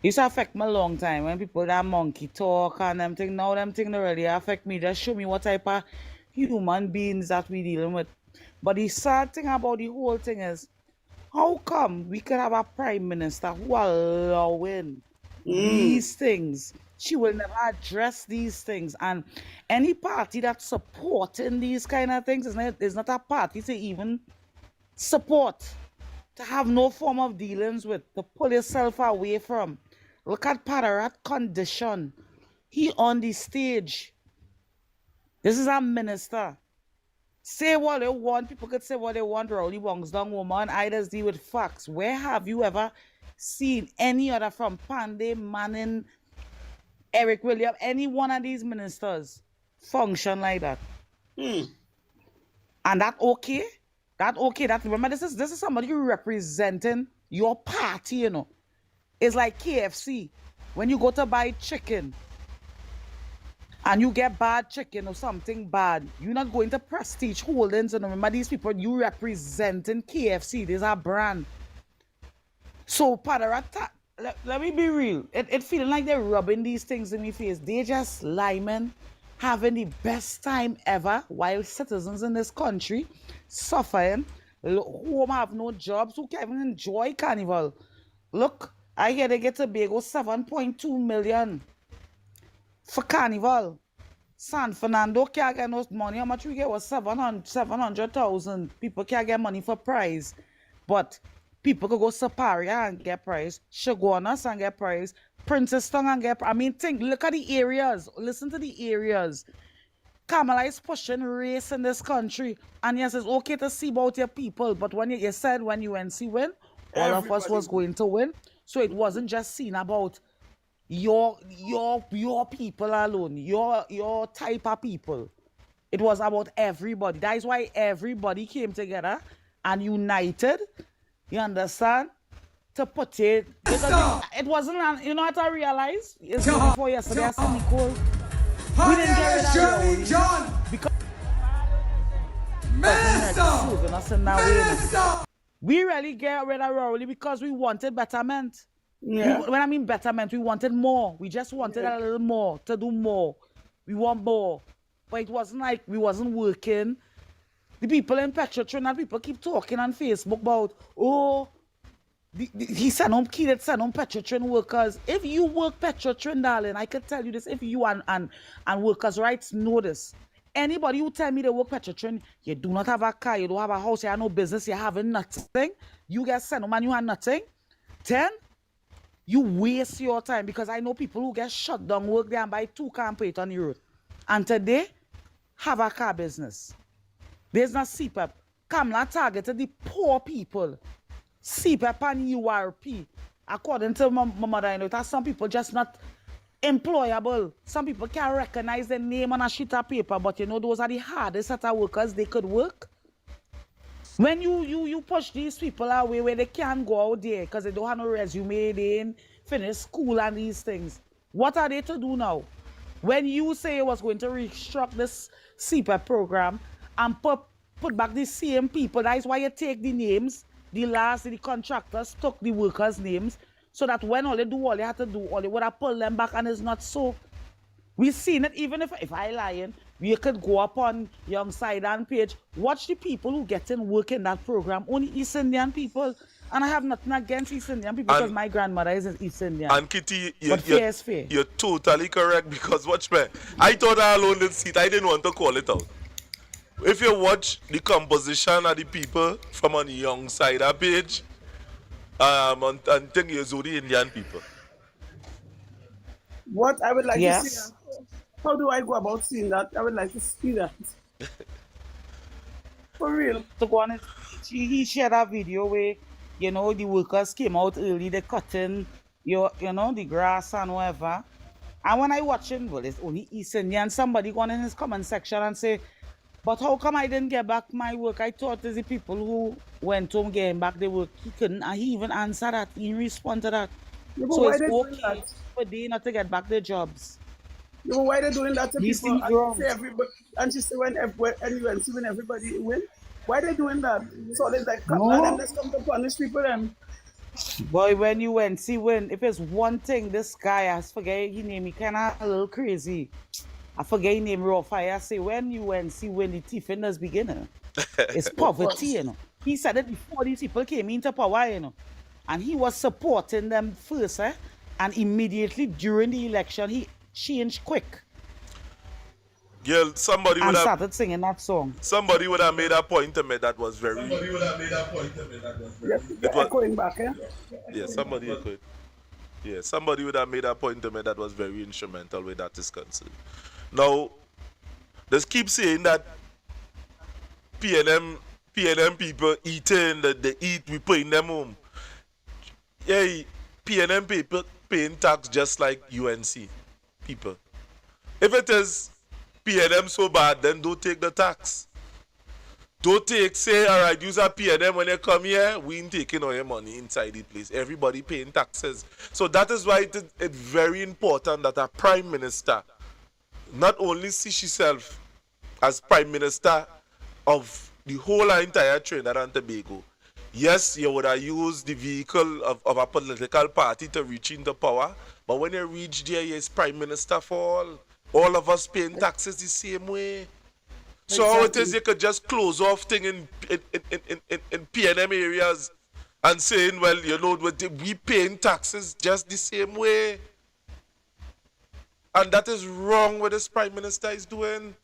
it used to affect me a long time when people that monkey talk and them thing. Now them thing don't really affect me. Just show me what type of human beings that we dealing with. But the sad thing about the whole thing is, how come we could have a prime minister who allowing these things? She will never address these things. And any party that's supporting these kind of things is not a party to even support, to have no form of dealings with, to pull yourself away from. Look at Pararat condition. He on the stage. This is a minister. Say what they want. People could say what they want. Rowley Wongsdong woman. I just deal with facts. Where have you ever seen any other, from Pandey, Manning, Eric Williams, any one of these ministers function like that? And that okay? That okay? That, remember, this is somebody representing your party, you know. It's like KFC. When you go to buy chicken, and you get bad chicken or something bad, you're not going to Prestige Holdings. And remember, these people you representing KFC, there's a brand. So, Padarata, let me be real. It feeling like they're rubbing these things in my face. They just lyman having the best time ever while citizens in this country suffering, who have no jobs, who can't even enjoy carnival. Look, I hear they get to Tobago 7.2 million for carnival. San Fernando can't get no money. How much we get was 700,000. People can't get money for prize. But people could go Saparia and get prize. Chaguanas and get prize. Princetown and get prize. I mean, look at the areas. Listen to the areas. Kamala is pushing race in this country. And yes, it's okay to see about your people. But when you said when UNC win, all of us was going to win. So it wasn't just seen about your people alone, your type of people. It was about everybody. That is why everybody came together and united. You understand? To put it, because it wasn't. You know what I realized? It's before yesterday. I said, Nicole, we didn't get rid of Rowley because we really get rid of Rowley because we wanted betterment. Yeah. When I mean betterment, we wanted more. We just wanted a little more, to do more. We want more. But it wasn't like we wasn't working. The people in Petrotrin, people keep talking on Facebook about, oh, he sent home Petrotrin workers. If you work Petrotrin, darling, I can tell you this, if you and workers' rights know this. Anybody who tell me they work Petrotrin, you do not have a car, you don't have a house, you have no business, you have nothing. You get sent home and you have nothing. Then, you waste your time, because I know people who get shut down, work there and buy 2 cars and put it on the road. And today, have a car business. There's not CPAP. Kamala targeted the poor people. CPAP and URP. According to my mother, I know that some people just not employable. Some people can't recognize their name on a sheet of paper, but you know, those are the hardest set of workers they could work. When you push these people away where they can't go out there because they don't have no resume, they ain't finish school and these things, what are they to do now? When you say it was going to restructure this CPAP program and put back the same people, that is why you take the names, the contractors took the workers' names, so that when all they had to do, all they would have pulled them back, and it's not so. We've seen it, even if I lying, you could go up on Young Side and page, watch the people who get in work in that program, only East Indian people. And I have nothing against East Indian people because my grandmother is East Indian. And Kitty, fair is fair. You're totally correct, because watch me. I thought I alone did see it. I didn't want to call it out. If you watch the composition of the people from on the Young Side page, and think you're the Indian people. What I would like to see, how do I go about seeing that? I would like to see that. For real. To go on, he shared a video where, you know, the workers came out early, they cutting the grass and whatever. And when I watch it, well, it's only East Indian, somebody going in his comment section and say, but how come I didn't get back my work? I thought it's the people who went home getting back their work. He couldn't, and he even answered that. He responded to that. Yeah, so it's okay for they not to get back their jobs. Yeah, but why they doing that to people? And she say when everybody win, why they doing that? So they like them just come to punish people then. Boy, when you win, if it's one thing, this guy, I forget his name, he kinda a little crazy. I forget his name, Raw Fire. I say when you win, the thief in this beginning. It's poverty, you know. He said it before these people came into power, you know. And he was supporting them first, and immediately during the election, he changed quick. Girl, somebody would have started singing that song. Somebody would have made a point to me that was very. Going back, eh? Yeah, somebody could. Yeah, somebody would have made a point to me that was very instrumental where that is concerned. Now, just keep saying that PNM people eating, that they eat, we put in them home. Yeah, PNM people paying tax just like UNC people. If it is PNM so bad, then don't take the tax. Don't say, all right, use a PNM when you come here, we ain't taking all your money inside the place. Everybody paying taxes. So that is why it's very important that a prime minister not only see herself as Prime Minister of the whole entire Trinidad and Tobago. Yes, you would have used the vehicle of a political party to reach into power, but when you reach there, you're Prime Minister for all of us paying taxes the same way. So how it is you could just close off thing in PNM areas and saying, well, you know, we paying taxes just the same way. And that is wrong what this Prime Minister is doing.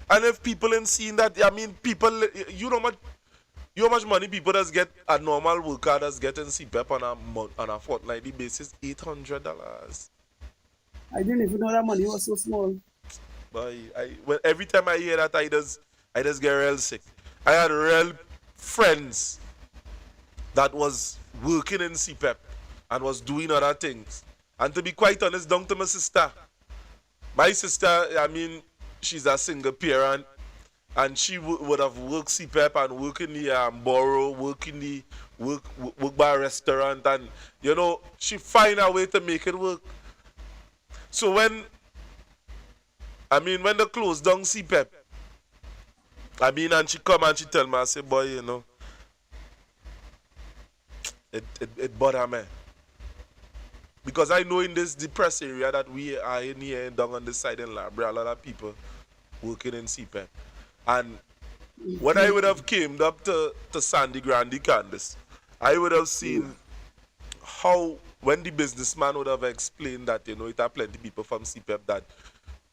And if people ain't seeing that, I mean, people, you know how much money people does get, a normal worker does get in CPEP on a fortnightly basis? $800. I didn't even know that money was so small. Boy, well, every time I hear that, I just get real sick. I had real friends that was working in CPEP and was doing other things. And to be quite honest, down to my sister. My sister, I mean, she's a single parent, and she would have worked CPEP and work in the borough, work by a restaurant, and you know, she find a way to make it work. So when they close down CPEP, and she come and she tell me, I say, boy, you know, it bother me. Because I know in this depressed area that we are in here down on this side in Labrador, a lot of people working in CPEP. And when I would have came up to Sandy Grandi Candice, I would have seen how, when the businessman would have explained that, you know, it are plenty people from CPEP that,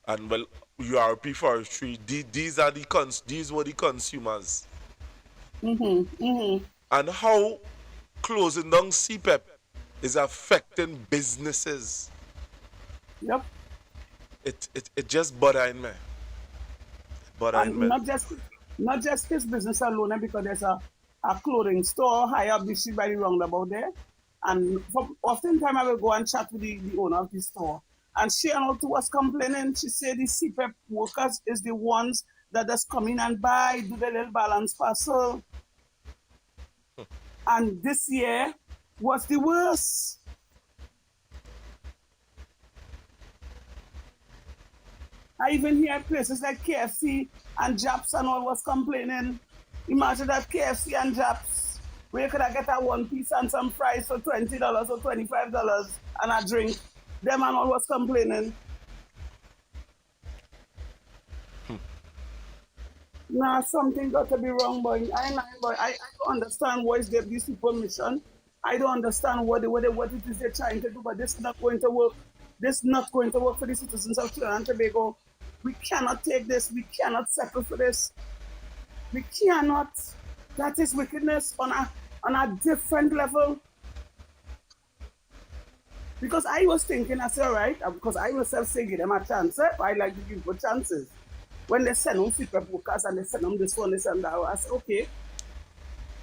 and well, URP Forestry, these were the consumers. And how closing down CPEP is affecting businesses. Yep. It just bothering me. Not just his business alone, because there's a clothing store high up the street by the roundabout there. And oftentimes I will go and chat with the owner of the store. And she was complaining. She said the CPEP workers is the ones that just come in and buy, do the little balance parcel. And this year was the worst. I even hear places like KFC and Japs and all was complaining. Imagine that KFC and Japs, where you could have get a one piece and some fries for $20 or $25 and a drink. Them and all was complaining. Nah, something got to be wrong, boy. I don't understand what is these people's mission. I don't understand what it is they're trying to do, but this is not going to work. This is not going to work for the citizens of Trinidad and Tobago. We cannot take this. We cannot settle for this. We cannot. That is wickedness on a different level. Because I was thinking, I said, all right, because I myself say give them a chance. I like to give people chances. When they send them CPEP workers and they send them this one, this and that, I said, okay.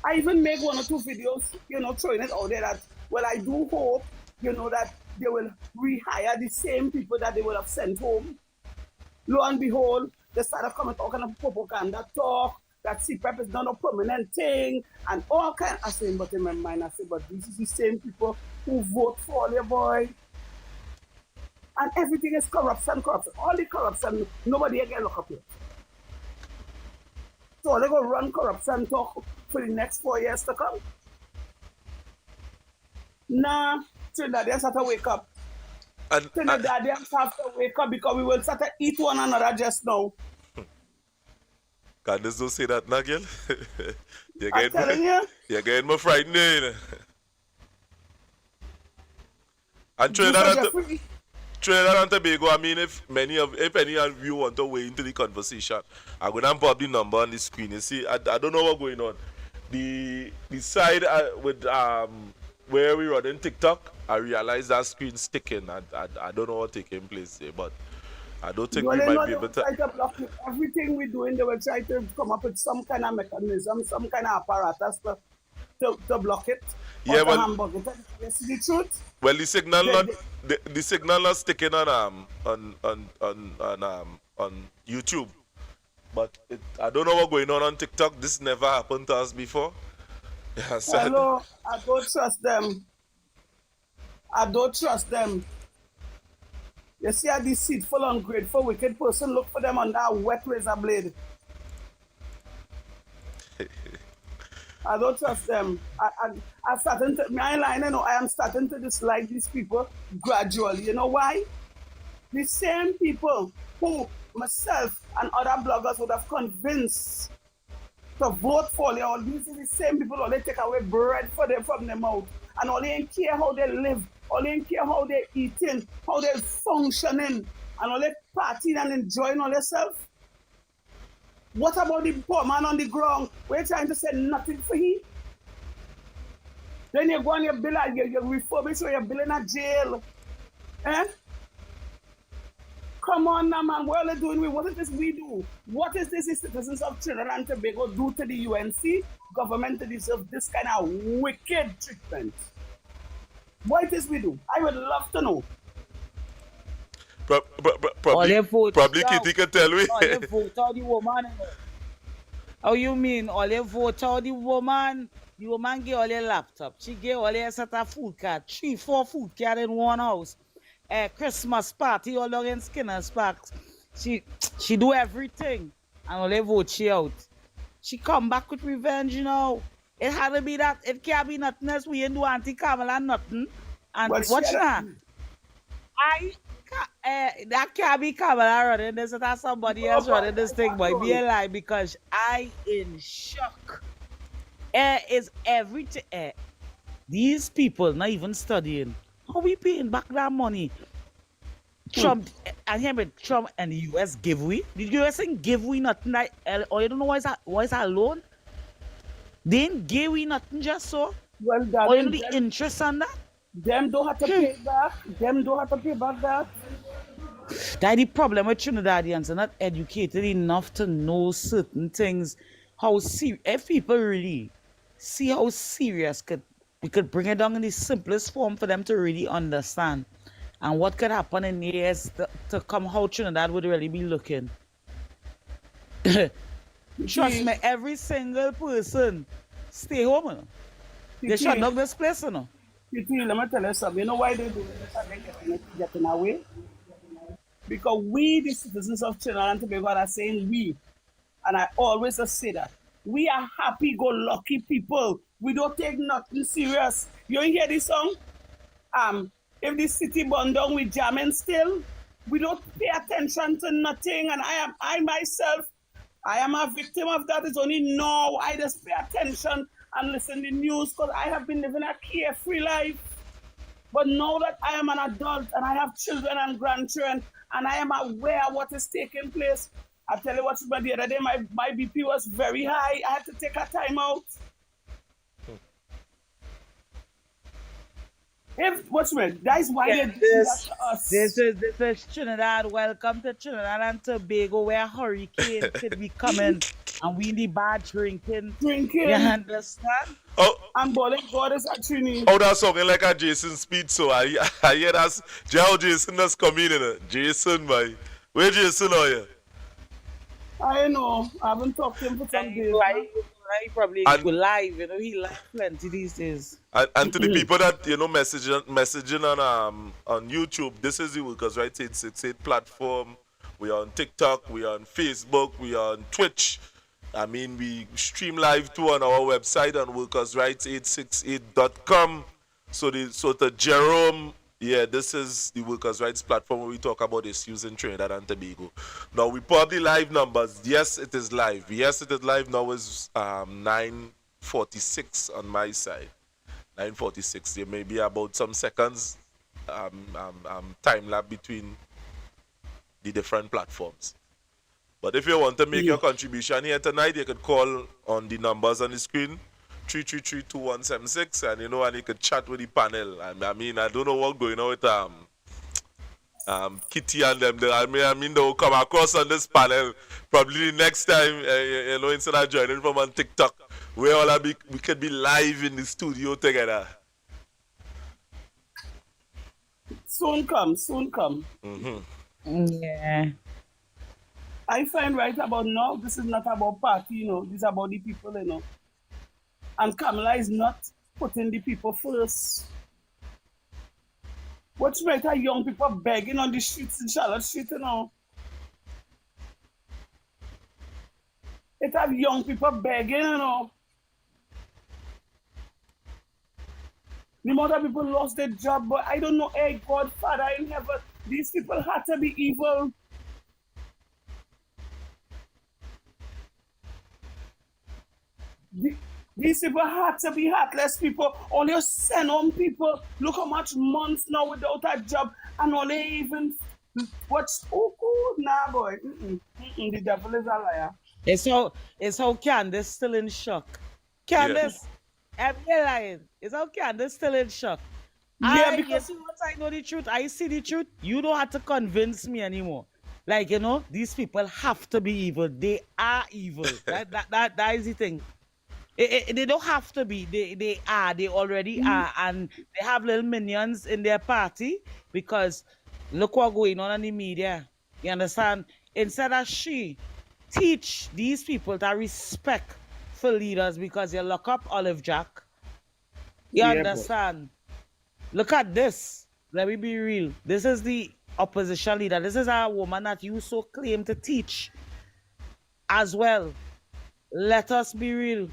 I even make one or two videos, you know, throwing it out there that, well, I do hope, you know, that they will rehire the same people that they would have sent home. Lo and behold, they started coming talking of propaganda talk, that CPEP is not a permanent thing, and all kinds of things. But in my mind, I say, but this is the same people who vote for you, boy. And everything is corruption. All the corruption, nobody again look up here. So they're going to run corruption talk for the next 4 years to come. Nah, Trinidadians have to wake up. Trinidadians have to wake up because we will start to eat one another just now. Candice don't say that now, girl. I'm telling you. You're getting more frightened, you know. And Trinidad and Tobago, I mean, if any of you want to weigh into the conversation, I'm going to put up the number on the screen. You see, I don't know what's going on. The side with where we running TikTok, I realize that screen's sticking. I don't know what's taking place there, but I don't think we might be able to. Try to block it. Everything we're doing, they will try to come up with some kind of mechanism, some kind of apparatus to block it. Yeah, well, you see the truth? Well, the signal not sticking on YouTube, but I don't know what's going on TikTok. This never happened to us before. Yeah, hello, I don't trust them. You see a deceitful, ungrateful, wicked person, look for them under a wet razor blade. I don't trust them. I'm starting to, I am starting to dislike these people gradually. You know why? The same people who myself and other bloggers would have convinced to vote for you, all these are the same people who they take away bread for them from their mouth. And all they don't care how they live, all they don't care how they eating, how they functioning, and all they partying and enjoying all themselves. What about the poor man on the ground? We're trying to say nothing for him. Then you go on your bill and you refurbish or you're billing a jail. Eh? Come on now, man. What are they doing? What is this we do? What is this the citizens of Trinidad and Tobago do to the UNC government to deserve this kind of wicked treatment? What is we do? I would love to know. Probably Kitty can tell me. All they vote out the woman. How you mean? All they vote out the woman? The woman get all their laptop. She get all their set of food card. 3-4 food card in one house. Christmas party all over in Skinner's Parks. She do everything. And all they vote she out. She come back with revenge, you know. It had to be that. It can't be nothing else. We ain't do anti-Kamala nothing. And watch that. That can't be Kamala running this. That's somebody else running this thing, boy. Be a lie, because I in shock. Is everything. These people not even studying. How we paying back that money? Trump and him with Trump and the US give we? The US ain't give we nothing like, or you don't know why is that loan? They ain't give we nothing just so. Well, or you know the interest on that? Them don't have to pay back. Them don't have to pay back that. That's the problem with Trinidadians. They're not educated enough to know certain things. How serious, if people really see how serious we could bring it down in the simplest form for them to really understand. And what could happen in years to come, how Trinidad would really be looking. Trust me, every single person stay home. You know? They shut down this place. You know? Let me tell you something. You know why they do this and they getting away? Because we, the citizens of Trinidad and Tobago, are saying we. And I always say that. We are happy-go-lucky people. We don't take nothing serious. You hear this song? If the city burned down, we jamming still. We don't pay attention to nothing. And I myself, I am a victim of that. It's only now I just pay attention and listen to the news, because I have been living a carefree life. But now that I am an adult and I have children and grandchildren and I am aware of what is taking place, I tell you what, the other day my BP was very high. I had to take a time out. That is why they do that to us. This is Trinidad. Welcome to Trinidad and Tobago, where hurricane could be coming and we need bad drinking. You understand? Oh, and bowling God is actually. Oh, that's something like a Jason speed. So I hear that's how Jason has come in. Jason, boy. Where Jason are you? I know. I haven't talked to him for some days. He probably go live. You know, he live plenty these days. And to the people that messaging on YouTube, this is the Workers' Rights 868 platform. We are on TikTok, we are on Facebook, we are on Twitch. I mean, we stream live too on our website on workersrights868.com. So to Jerome, yeah, this is the Workers' Rights platform where we talk about issues in Trinidad and Tobago. Now, we put up the live numbers. Yes, it is live. Yes, it is live. Now it's 9:46 on my side. 9:46. There may be about some seconds time lapse between the different platforms. But if you want to make your contribution here tonight, you could call on the numbers on the screen, 333-2176, and and you could chat with the panel. I mean, I don't know what's going on with Kitty and them. I mean, they will come across on this panel probably the next time. Instead of joining from on TikTok, we could be live in the studio together. Soon come. Mm-hmm. Yeah. I find right about now, this is not about party, this is about the people, And Kamala is not putting the people first. What's better, young people begging on the streets in Charlotte Street, you know? It have young people begging, you know? The amount of people lost their job, but I don't know, hey, God, Father in heaven, these people had to be evil. These people had to be heartless people. Only send home people. Look how much months now without a job, and only even what's nah, boy. The devil is a liar. It's how Candace still in shock. Candace, I'm lying. It's how Candace still in shock. Yeah, You because see, once I know the truth, I see the truth. You don't have to convince me anymore. Like, you know, these people have to be evil. They are evil. That is the thing. They don't have to be. They are. They already are. And they have little minions in their party because look what going on in the media. You understand? Instead of she teach these people to respect for leaders because you lock up Olive Jack. You Yeah, understand? Look at this. Let me be real. This is the opposition leader. This is a woman that you so claim to teach as well. Let us be real.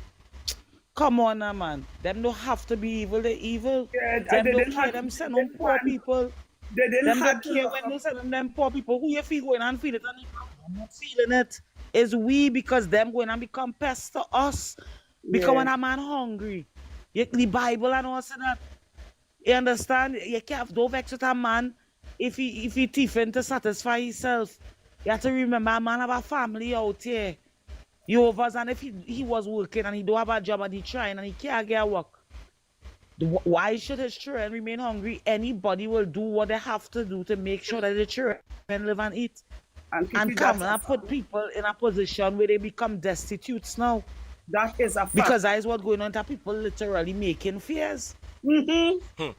Come on, now, man. Them don't have to be evil. They're evil. Yeah, Them they don't didn't care. have Them to- send they on poor didn't- people. they didn't Them have don't to care lock when up- they send them poor people. Who you feel going and feel it? And I'm not feeling it. It's we because them going and become pests to us. Because when a man hungry, the Bible and all say that. You understand? You can't don't vex with a man if he thieving to satisfy himself. You have to remember a man have a family out here. You overs and if he was working and he don't have a job and he trying and he can't get work. Why should his children remain hungry? Anybody will do what they have to do to make sure that the children live and eat. And come and put people in a position where they become destitutes now. That is a fact. Because that is what's going on to people literally making fears. Mm-hmm.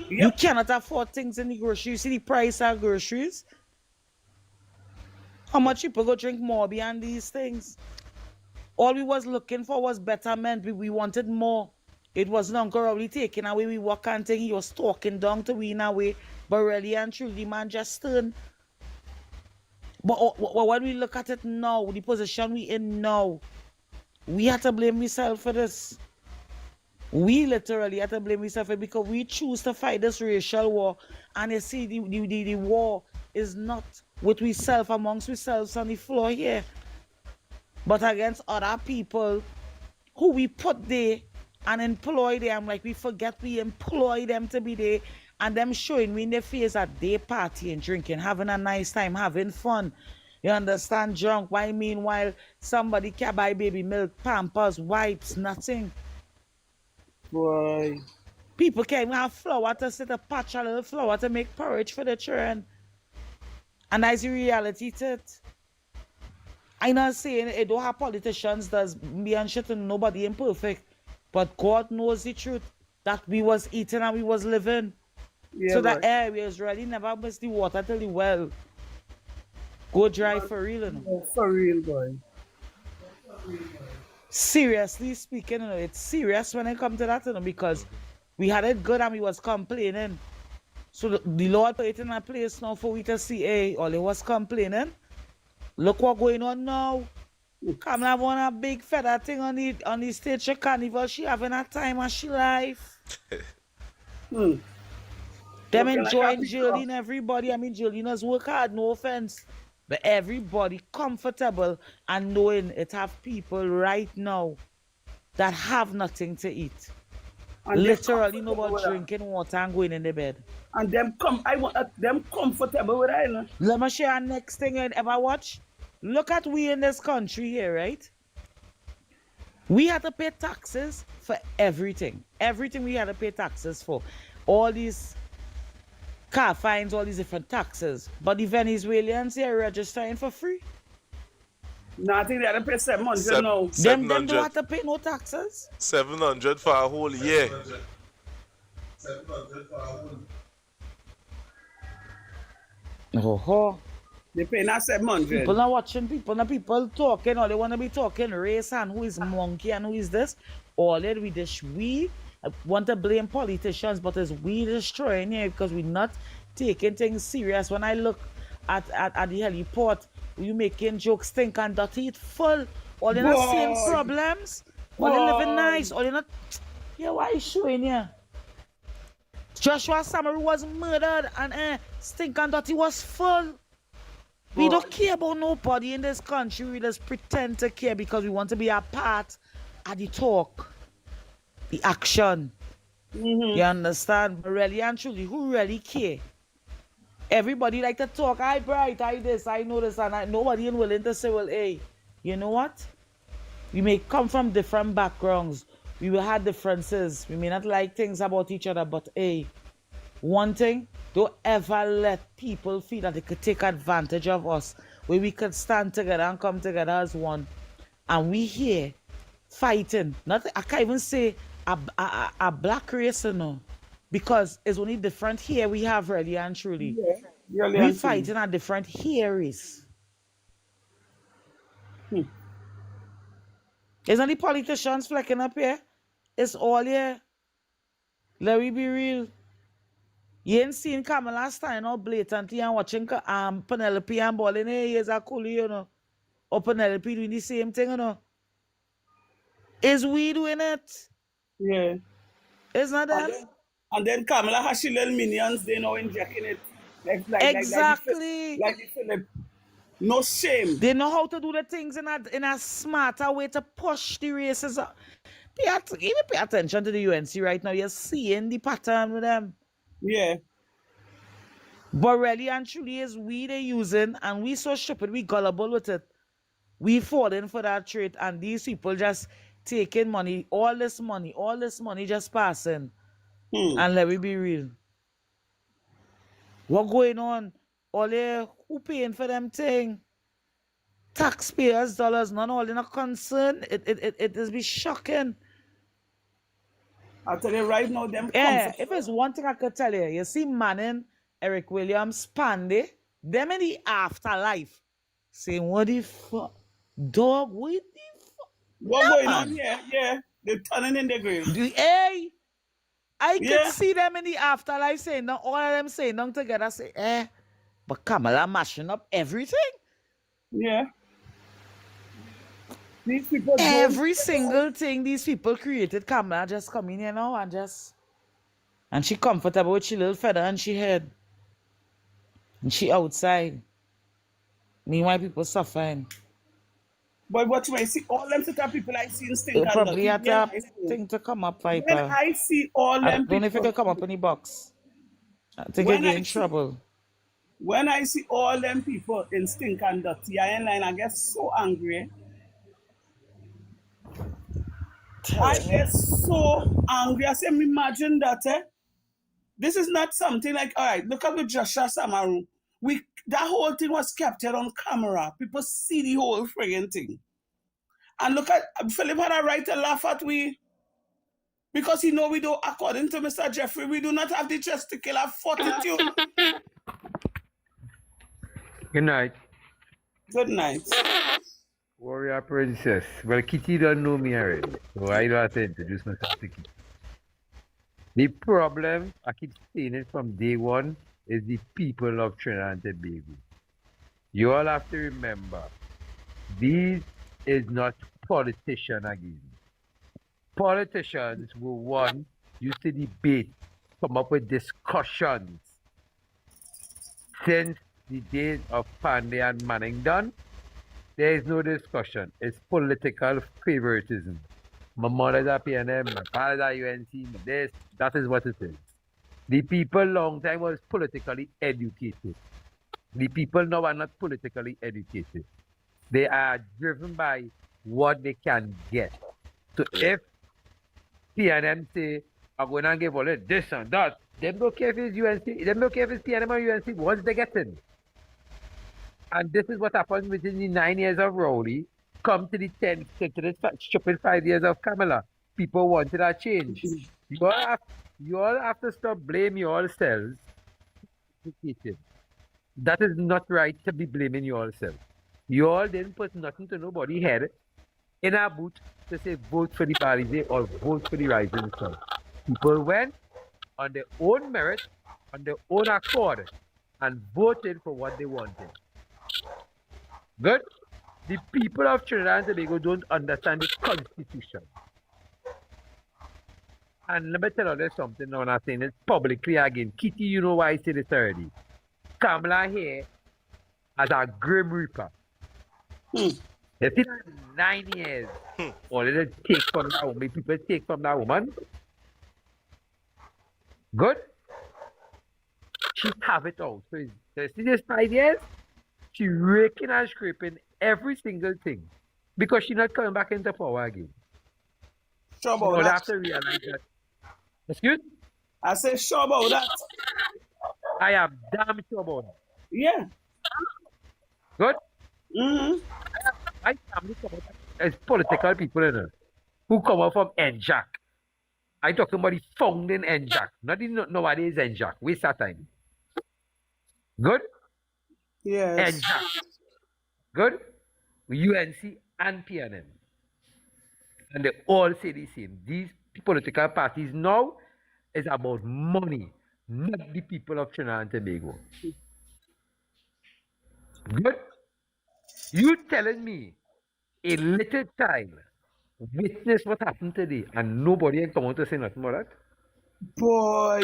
You cannot afford things in the grocery. You see the price of groceries? How much people go drink more beyond these things? All we was looking for was betterment. We wanted more. It wasn't uncle taking away. We walk and think he was talking down to we in a way. But really and truly, man just turned. But when we look at it now, the position we in now, we have to blame ourselves for this. We literally have to blame ourselves for it because we choose to fight this racial war. And you see, the war is not with ourselves, amongst ourselves on the floor here, but against other people who we put there and employ them. Like we forget we employ them to be there and them showing we in their face that they partying, drinking, having a nice time, having fun. You understand? Drunk. Why meanwhile somebody can buy baby milk, Pampers, wipes, nothing. Boy. People can't even have flour to sit a patch a little flour to make porridge for the children. And that's the reality to it. I'm not saying it don't have politicians that's me and shit and nobody imperfect. But God knows the truth that we was eating and we was living. Yeah, so that right. areas really never miss the water till the well go dry for real. You know? Yeah, for real, boy. Seriously speaking, you know, it's serious when it comes to that, you know, because we had it good and we was complaining. So the Lord put it in a place now for we to see, hey, all it was complaining. Look what going on now. Come have one a big feather thing on the stage of carnival. She having a time of she life. Them enjoying Jolene, everybody. I mean, Jolene work hard, no offense. But everybody comfortable and knowing it have people right now that have nothing to eat. And literally nobody drinking water and going in the bed. And I want them comfortable with it. You know? Let me share the next thing you ever watch. Look at we in this country here, right? We had to pay taxes for everything. Everything we had to pay taxes for. All these car fines, all these different taxes. But the Venezuelans here registering for free. No, I think they had to pay 700 now. Them don't have to pay no taxes. 700 for a whole year. 700 for a whole Oh. They pay not 700. People are watching people talking, or they want to be talking race and who is monkey and who is this. All that we want to blame politicians, but it's we destroying here because we're not taking things serious. When I look at the heliport, you making jokes, think and dirty, it full. All you're not seeing Boy, problems. All you living boy. nice. All you not. Yeah, why you showing here? Joshua Samaru was murdered and Stink and Dirty was full. We don't care about nobody in this country. We just pretend to care because we want to be a part of the talk, the action. You understand? But really and truly, who really care? Everybody like to talk, I bright, I this, I know this, and nobody is willing to say, well, hey, you know what? We may come from different backgrounds. We will have differences. We may not like things about each other, but hey, one thing, don't ever let people feel that they could take advantage of us, where we could stand together and come together as one. And we here fighting. Not, I can't even say a black race, you know, because it's only different here we have really and truly. Yeah, really We and truly. fighting a different here is. Isn't the politicians flecking up here? It's all here. Let me be real. You ain't seen Kamala standing out blatantly and watching Penelope and balling, hey, here's a coolie, you know. Or Penelope doing the same thing, you know. Is we doing it? Yeah. It's not that. And then Kamala has she little minions, they know injecting it. Exactly. Like the Philip. No shame. They know how to do the things in a smarter way to push the races up. Even pay attention to the UNC right now. You're seeing the pattern with them. Yeah. But really and truly is we they using, and we so stupid, we gullible with it. We falling for that trait, and these people just taking money, all this money just passing. And let me be real. What going on? All they who paying for them thing? Taxpayers' dollars, none all in a concern. It is be shocking. I'll tell you right now, them If it's one thing I could tell you, you see Manning, Eric Williams, Pandy, them in the afterlife saying, what the fuck? Dog, what the fuck? What going on here? Yeah. They're turning in the grave. Hey, I could see them in the afterlife saying, all of them saying them together, say, but Kamala mashing up everything. Yeah. These people Every single thing these people created, Kamala just come in here now and she comfortable with she little feather and she head. And she outside. Meanwhile, people suffering. But what you may see, all them set of people I see in Stink They probably had a thing to come up, Piper. When I see all them I don't know if you people, can come up in the box. I think you'll get in trouble. when I see all them people in Stink and Dirty, I get so angry. I get so angry. I say, imagine that. This is not something like, all right, look at the Joshua Samaru. That whole thing was captured on camera. People see the whole friggin' thing. And look at, Philip had a right to laugh at we. Because he know we do, according to Mr. Jeffrey, we do not have the chest to kill a fortitude. Good night. Good night. Warrior Princess. Well, Kitty don't know me already, so I don't have to introduce myself to Kitty. The problem, I keep saying it from day one, is the people of Trinidad and Tobago. You all have to remember, these is not politicians again. Politicians were one used to debate, come up with discussions. Since the days of Pandey and Manning done, there is no discussion. It's political favoritism. My mother's a PNM, my father's a UNC, this, that is what it is. The people long time was politically educated. The people now are not politically educated. They are driven by what they can get. So if PNM say, I'm going to give all this and that, them don't care if it's UNC, them don't care if it's PNM or UNC, once they get in. And this is what happened within the 9 years of Rowley. Come to the 10, to the stupid 5 years of Kamala. People wanted a change. You all have to stop blaming yourselves. That is not right to be blaming yourselves. You all didn't put nothing to nobody's head in a booth to say vote for the Balize or vote for the Rising Sun. People went on their own merit, on their own accord, and voted for what they wanted. Good? The people of Trinidad and Tobago don't understand the Constitution. And let me tell you something now, and I'm saying it publicly again. Kitty, you know why I say this already. Kamala here as a grim reaper. It's been 9 years. All of it take from that woman. People take from that woman. Good? She have it out. So see this 5 years? She raking and scraping every single thing. Because she's not coming back into power again. Sure You about will that. have to realize that. Excuse? I say sure about that. I am damn sure about it. Yeah. Good? Mm-hmm. My family come out as political people in who come out from NJAC. I talking about the founding NJAC. Not the nowadays NJAC. Waste that time. Good? Yes. NJAC. Good? UNC and PNM. And they all say the same. These political parties now is about money, not the people of Trinidad and Tobago. Good? You telling me a little child witness what happened today and nobody ain't come out to say nothing about that? Boy.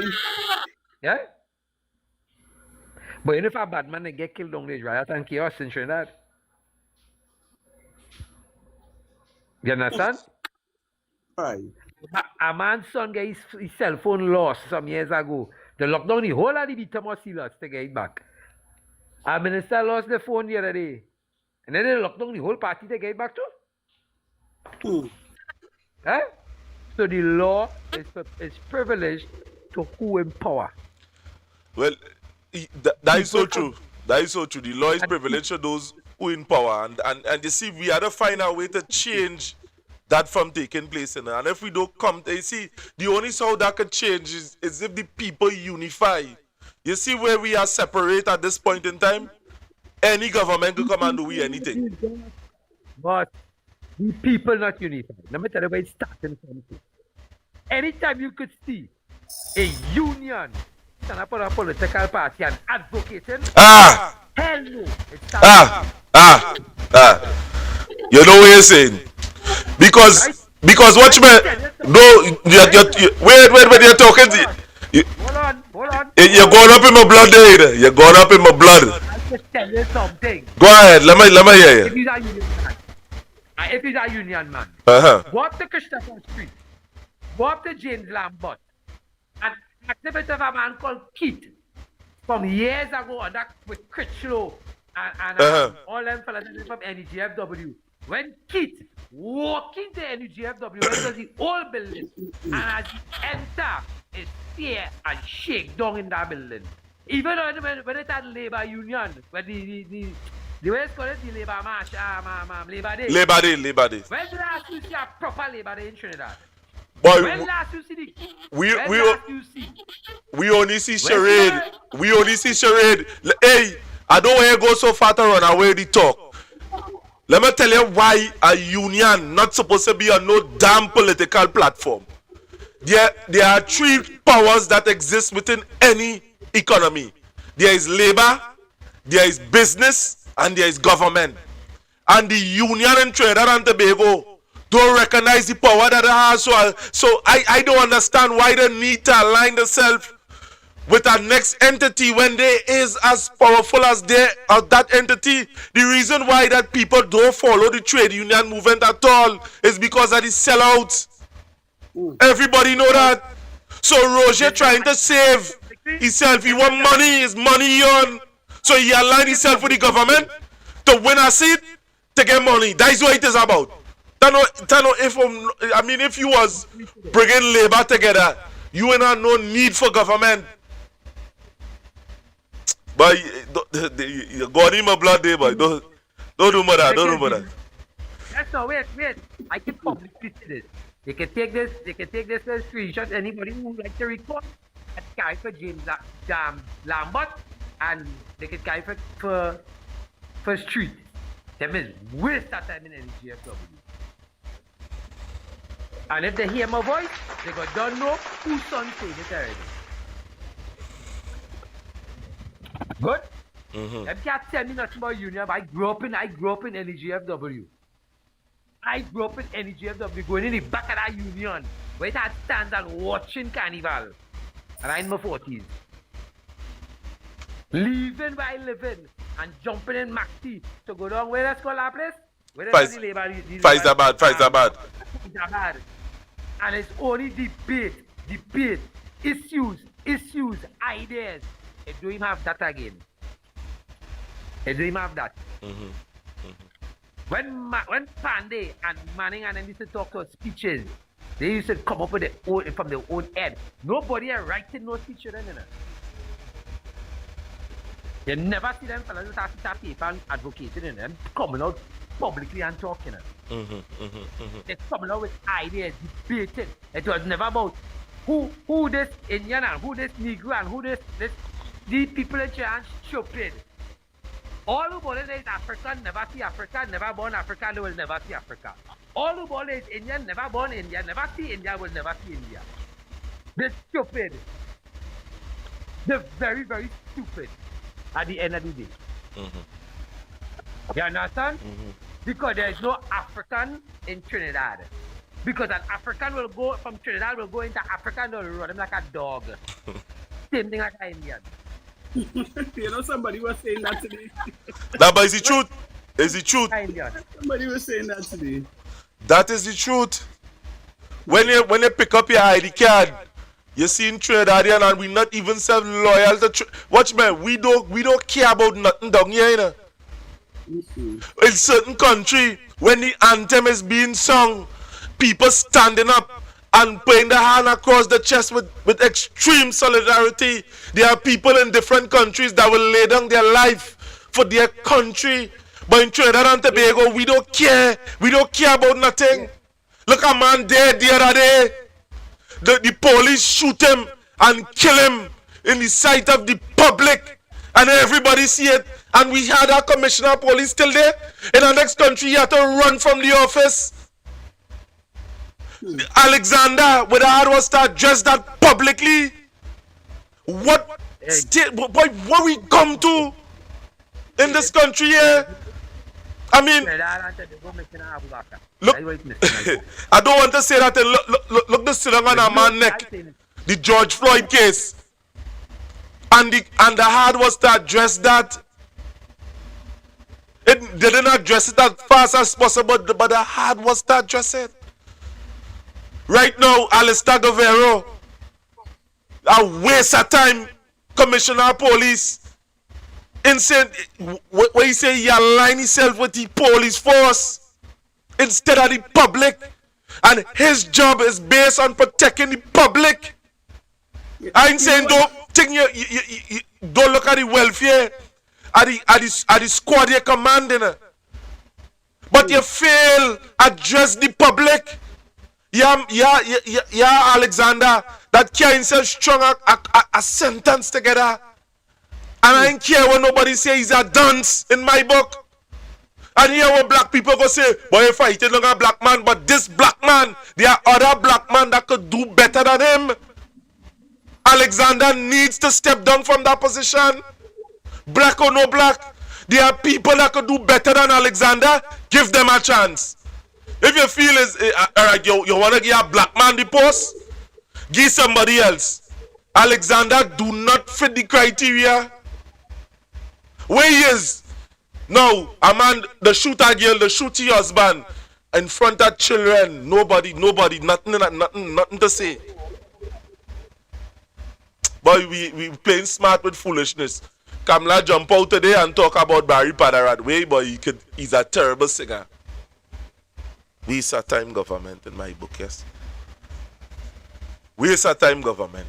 Yeah? But you know if a bad man they get killed on the riot and chaos in Trinidad? You understand? Right. A man's son get his cell phone lost some years ago. They locked down the whole of the Thomas Sealers to get it back. A minister lost the phone the other day. And then they locked down the whole party to get it back too. Eh? So the law is privileged to who in power. Well, that is so true. That is so true. The law is privileged to those who in power. And you see, we have to find a way to change that from taking place. And if we don't come, you see, the only how that can change is if the people unify. You see where we are separate at this point in time? Any government can come and do anything. But the people not unified. Let me tell you where it's starting from. Anytime you could see a union stand up on a political party and advocating, hell no. You know what you're saying? Because watch me. No, wait, you're talking. Hold on. You're going up in my blood, there. You're going up in my blood. I'll just tell you something. Go ahead, let me hear If you. he's a union man, go up to Christopher Street, go up to James Lambert, and activate of a man called Keith from years ago on that with Critchlow and all them fellas from NEGFW. When Keith walked into NEGFW, it was the old building, and as he enter, it's fear and shake down in that building. Even when it had labor union, when the way it's called it, the labor march, Labor Day. Labor Day. When last you see a proper Labor Day in Trinidad? Boy, When last you see we only see charade. We only see charade. Hey, I don't want to go so far to run away the talk. Let me tell you why a union not supposed to be on no damn political platform. There are three powers that exist within any economy. There is labor, there is business, and there is government. And the union in Trinidad and Tobago don't recognize the power that it has. So I don't understand why they need to align themselves with our next entity when they is as powerful as that entity. The reason why that people don't follow the trade union movement at all is because of the sellouts. Everybody know that. So Roger trying to save himself. He want money, his money on. So he aligned himself with the government to win a seat, to get money. That is what it is about. If you was bringing labor together, you ain't have no need for government. But you got in my blood there, boy. Don't do more that. Don't do more that. That's no, wait. I can publicly say this. They can take this as screenshot. Anybody who would like to record, at carry for James Lambert, and they can carry for street. That means waste that time in NGFW. And if they hear my voice, they go, don't know whose son saying it already. Good? Them can't tell me nothing about union. I grew up in NEGFW. I grew up in NEGFW, going in the back of that union, where it had stands and watching carnival. And I'm in my 40s. Leaving where I living and jumping in Maxi to go down where let's call that place? Where Faizabad. And it's only debate, issues, ideas. They don't even have that again. They don't even have that. When Pandey and Manning and them used to talk to speeches, they used to come up with from their own head. Nobody are writing no speech to them. You never see them fellas start paper and advocating in them, coming out publicly and talking. They're coming out with ideas, debating. It was never about who this Indian and who this Negro and who these people in China stupid. All who believe is African never see Africa, never born Africa, they will never see Africa. All who believe is Indian, never born India, never see India, will never see India. They're stupid. They're very, very stupid at the end of the day. You understand? Because there is no African in Trinidad. Because an African will go from Trinidad, will go into Africa and they'll run him like a dog. Same thing like an Indian. You know, somebody was saying that today. That but is the truth. Is the truth. Somebody was saying that today. That is the truth. When you pick up your ID card, you see in Trinidadian and we not even self loyal to watch man, we don't care about nothing down here, you know. In certain country, when the anthem is being sung, people standing up and putting their hand across the chest with extreme solidarity. There are people in different countries that will lay down their life for their country. But in Trinidad and Tobago, we don't care. We don't care about nothing. Look, a man dead the other day. The police shoot him and kill him in the sight of the public. And everybody see it. And we had our commissioner of police still there. In the next country, he had to run from the office. Alexander, with her was start dressed that publicly. What state? What we come to in this country here? I mean, look, I don't want to say that. Look the sitting on a man neck, the George Floyd case, and the hard was to address that. They didn't address it as fast as possible, but the hard was to address it. Right now, Alistair Govero, a waste of time, Commissioner of Police, insane, where he say he align himself with the police force instead of the public, and his job is based on protecting the public. I ain't saying don't look at the welfare at the squad you're commanding, but you fail address the public. Yeah, Alexander, that carry himself strong a sentence together. And I don't care what nobody say he's a dunce in my book. And here what black people go say, boy, if I fighting a black man, but this black man, there are other black men that could do better than him. Alexander needs to step down from that position. Black or no black, there are people that could do better than Alexander. Give them a chance. If you feel you want to give a black man the post, give somebody else. Alexander do not fit the criteria. Where he is now, a man, the shooter girl, the shooty husband, in front of children, nobody, nothing to say. But we playing smart with foolishness. Kamla jump out today and talk about Barry Padarad way, but he's a terrible singer. Waste of time government in my book, yes. Waste of time government.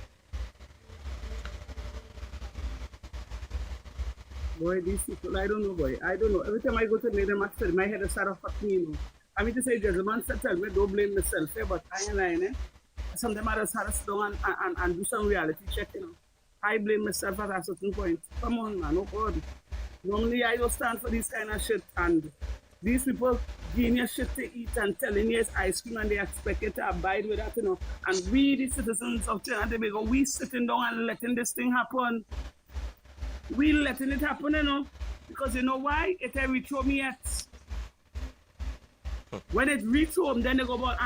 Boy, these people, I don't know, boy. I don't know. Every time I go to them, my head is start off at me, you know. I mean to say, gentlemen, tell me, don't blame myself, but I ain't lying, eh? Sometimes I just have to sit down and do some reality check, you know. I blame myself at a certain point. Come on, man, no God. Normally, I don't stand for this kind of shit, and These people giving you shit to eat and telling you it's ice cream and they expect you to abide with that, you know. And we, the citizens of Trinidad and Tobago, we sitting down and letting this thing happen. We letting it happen, you know. Because you know why? It ain't reach home yet. When it reach home, then they go about,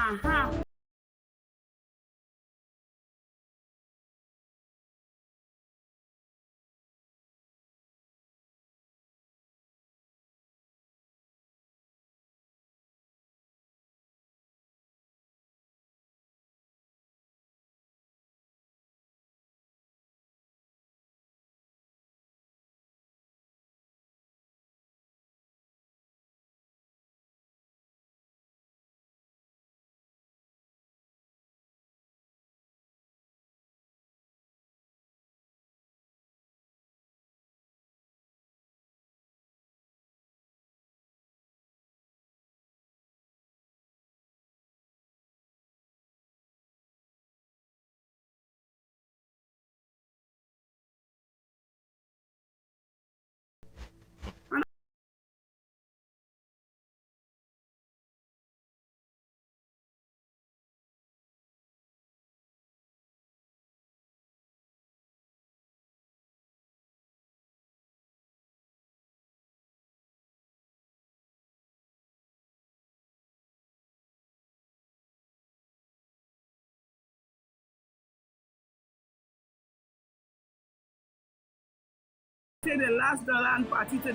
say the last dollar and party to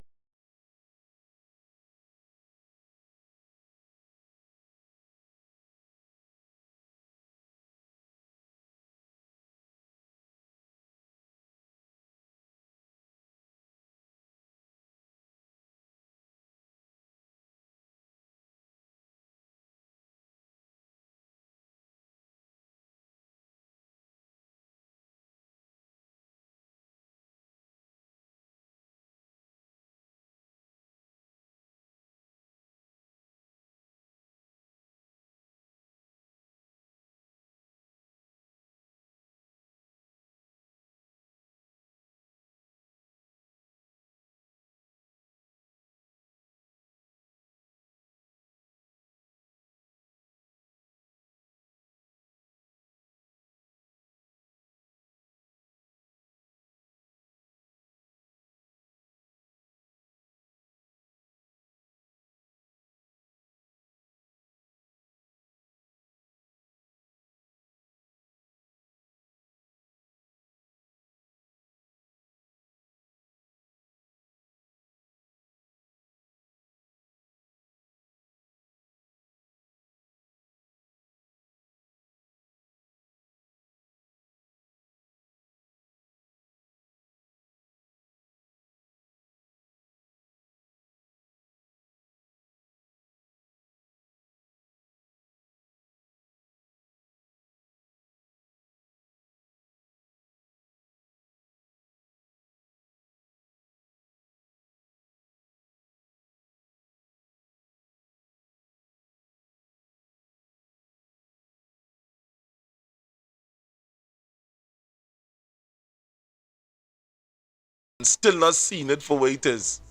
Still not seen it for what it is.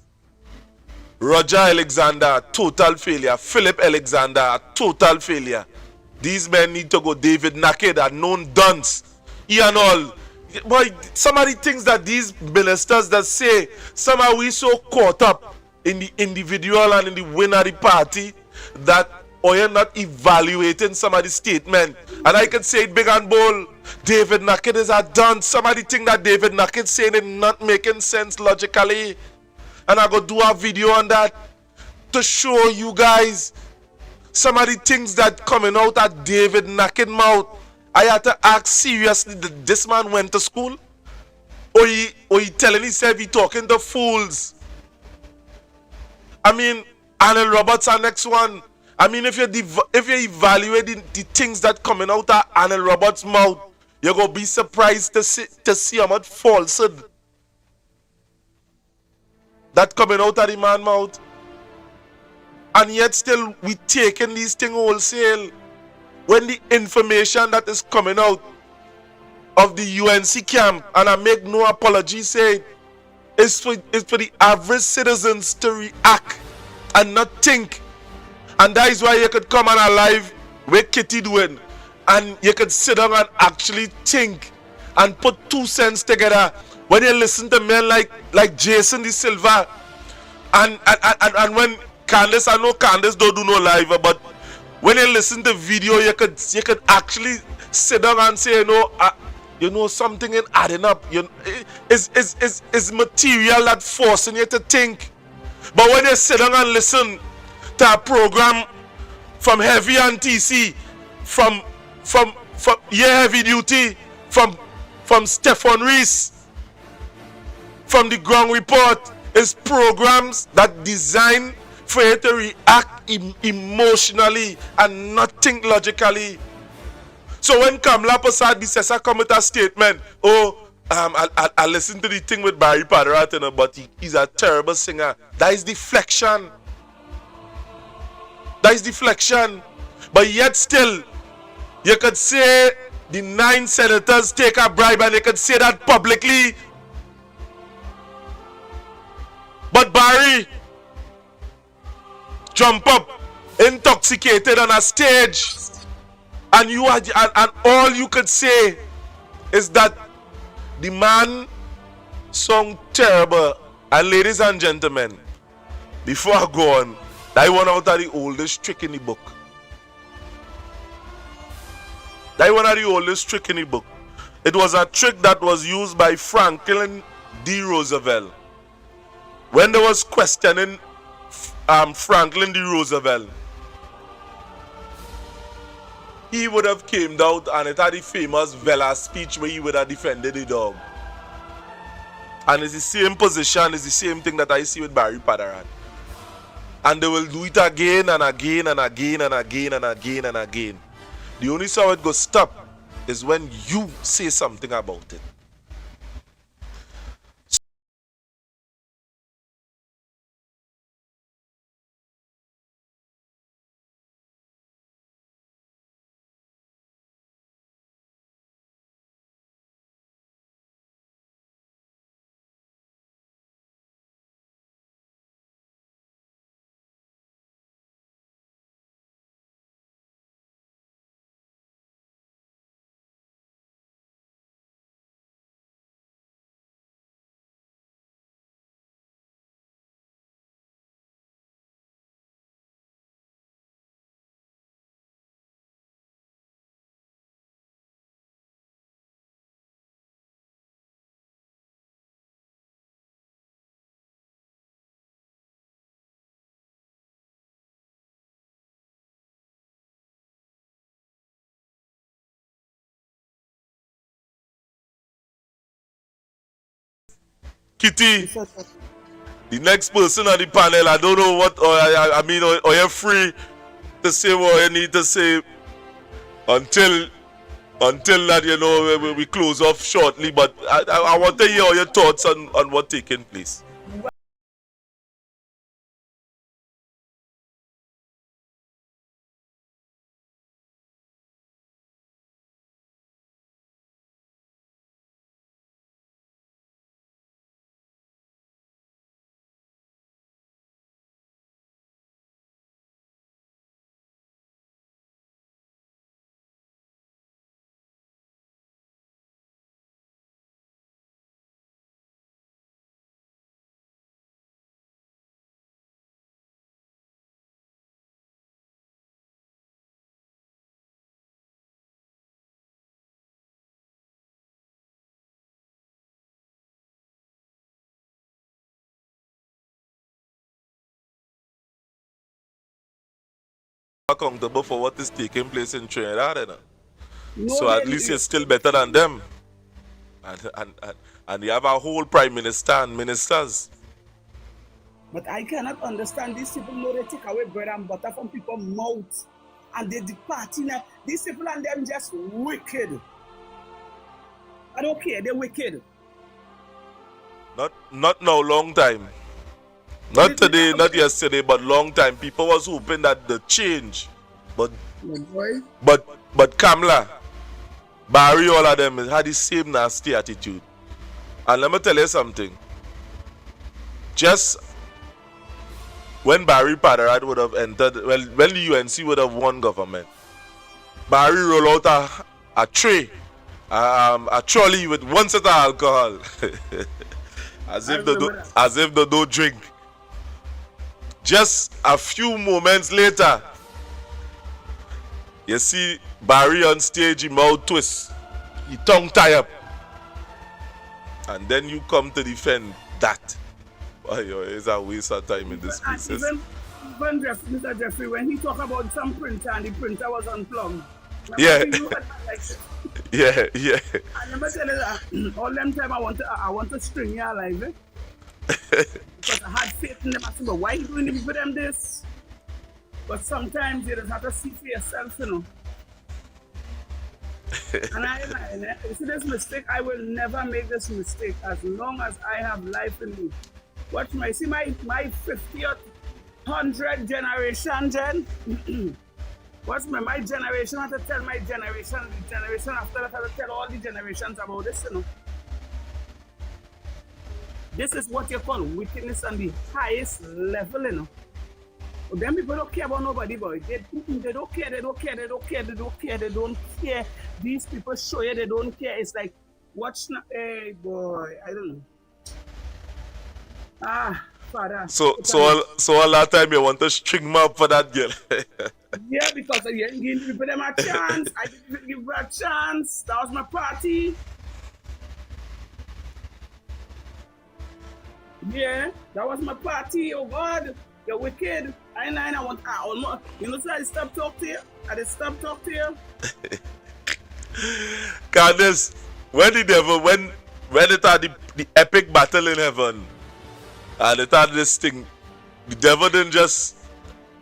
Roger Alexander, total failure. Philip Alexander, total failure. These men need to go. David Naked, a known dunce. He and all. Boy, some of the things that these ministers that say, somehow we so caught up in the individual and in the win of the party that you're not evaluating some of the statement. And I can say it big and bold. David Naked is a dunce. Some of the things that David Naked saying is not making sense logically. And I go do a video on that to show you guys some of the things that coming out of David Naked mouth. I had to ask seriously, did this man went to school? Or he telling himself he talking to fools? I mean, Arnold Roberts are next one. I mean, if you evaluate the things that coming out of Arnold Roberts' mouth, you're going to be surprised to see how much falsehood that coming out of the man's mouth. And yet still we taking these things wholesale. When the information that is coming out of the UNC camp, and I make no apology, say it's for the average citizens to react and not think. And that is why you could come on a live with Kitty doing, and you could sit down and actually think and put 2 cents together. When you listen to men like Jason De Silva, and when Candace, I know Candace don't do no live, but when you listen to video, you could actually sit down and say, something ain't adding up. It's material that forcing you to think. But when you sit down and listen to a program from Heavy and TC, from Heavy Duty, from Stefan Reese, from the Ground Report, is programs that designed for you to react emotionally and not think logically. So when Kamla Prasad Bisesa come with a statement, I listened to the thing with Barry Padarat, but he's a terrible singer. That is deflection. That is deflection. But yet still, you could say the 9 senators take a bribe, and they could say that publicly. But Barry jump up intoxicated on a stage, and all you could say is that the man sung terrible. And ladies and gentlemen, before I go on, that one out of the oldest trick in the book. That one of the oldest trick in the book. It was a trick that was used by Franklin D. Roosevelt when they was questioning Franklin D. Roosevelt. He would have came out and it had the famous Vela speech where he would have defended the dog. And it's the same position, it's the same thing that I see with Barry Padaran. And they will do it again and again and again and again and again and again. The only how it goes stop is when you say something about it. Kitty, the next person on the panel, I don't know what, or you're free to say what you need to say until that, we close off shortly. But I want to hear your thoughts on what's taking place. Accountable for what is taking place in Trinidad, so at least you're still better than them, and you have a whole prime minister and ministers. But I cannot understand these people know they take away bread and butter from people's mouths and they depart. These people and them just wicked. I don't care, they're wicked. Not now, long time. Not today, not yesterday, but long time. People was hoping that the change. But Kamla, Barry, all of them had the same nasty attitude. And let me tell you something. Just when Barry Padarat would have entered, well, when the UNC would have won government, Barry roll out a tray, a trolley with one set of alcohol, as if they don't drink. Just a few moments later, you see Barry on stage, he mouth twist, he tongue tie up, and then you come to defend that. Boy, it's a waste of time in this process. Even Mr. Jeffrey, when he talked about some printer and the printer was unplugged. Yeah. Like, yeah. I remember telling you all them time I want to string you alive, eh? Because I had faith in them. I said, but why you doing for them this? But sometimes you just have to see for yourself, you know. And you see this mistake, I will never make this mistake as long as I have life in me. Watch my 50th, 100th generation, Jen. What's my generation? I have to tell my generation, the generation after that, I have to tell all the generations about this, you know. This is what you call wickedness on the highest level, you know. But them people don't care about nobody, boy. They don't care, they don't care, they don't care, they don't care, they don't care. These people show you they don't care. It's like, watch now. Hey, boy, I don't know. Father. So all that time you want to string me up for that girl. Yeah, because I didn't give people them a chance. I didn't give her a chance. That was my party. Yeah, that was my party. Oh God, you're wicked. I want almost. You know, so I stopped talking to you. I just stopped talking to you. Candace, when it had the epic battle in heaven, and it had this thing, the devil didn't just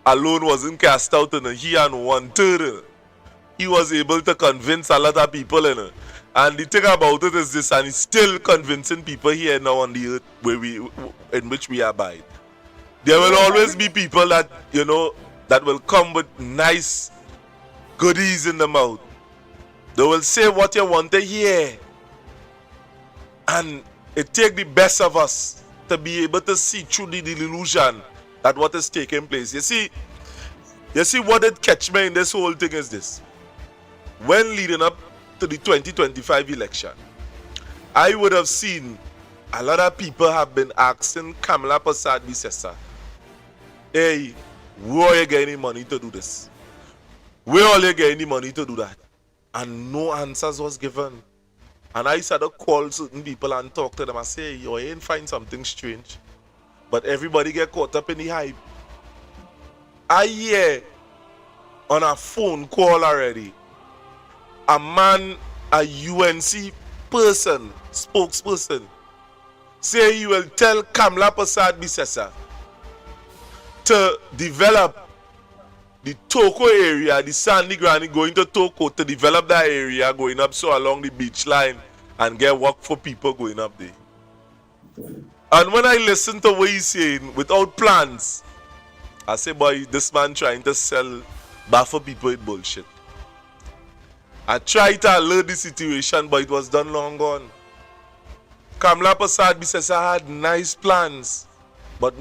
alone wasn't cast out in he and one third. He was able to convince a lot of people in it. And the thing about it is this, and he's still convincing people here now on the earth in which we abide. There will always be people that, you know, that will come with nice goodies in the mouth. They will say what you want to hear. And it takes the best of us to be able to see through the delusion that what is taking place. You see what did catch me in this whole thing is this. When leading up to the 2025 election, I would have seen a lot of people have been asking Kamala Persad-Bissessar, hey, where you getting money to do this? Where are you getting money to do that? And no answers was given. And I started to call certain people and talk to them and say, you ain't find something strange. But everybody get caught up in the hype. I hear on a phone call already, a man, a UNC person, spokesperson, say he will tell Kamala Persad-Bissessar to develop the Toko area, the Sandy Granny going to Toko to develop that area going up so along the beach line and get work for people going up there. And when I listen to what he's saying without plans, I say, boy, this man trying to sell buffer people with bullshit. I tried to alert the situation, but it was done long gone. Kamala Persad-Bissessar had nice plans, but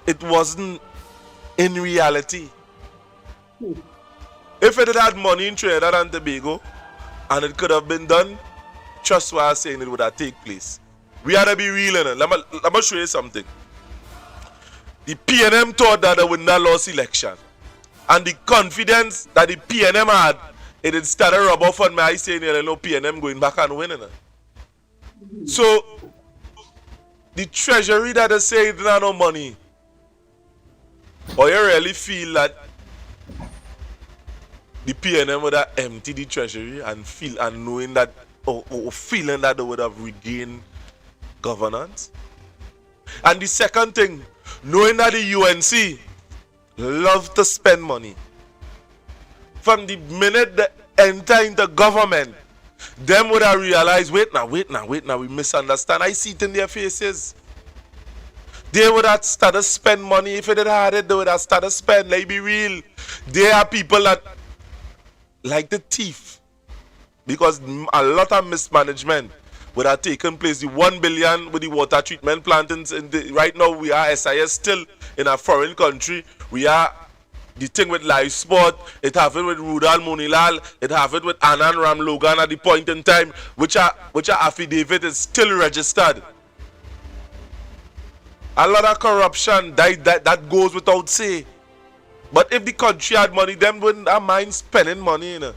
it wasn't in reality. If it had money in Trinidad and Tobago, and it could have been done, trust what I'm saying, it would have taken place. We had to be real in it. Let me show you something. The PNM thought that they would not lose election. And the confidence that the PNM had, it had started rub off on me. I saying, you know, PNM going back and winning it. So, the treasury that they say it not no money, or you really feel that the PNM would have emptied the treasury and knowing that, or feeling that they would have regained governance? And the second thing, knowing that the UNC love to spend money. From the minute they enter into government, them would have realized, wait now, we misunderstand. I see it in their faces. They would have started spend money. If they had it, they would have started spend. Let's be real. There are people that like the thief, because a lot of mismanagement would have taken place. The 1 billion with the water treatment plant right now we are SIS still in a foreign country. We are the thing with live sport, it have it with Rudal Munilal, it have it with Anand Ram Logan at the point in time, which are affidavit is still registered. A lot of corruption that goes without say. But if the country had money, them wouldn't have mind spending money, you know.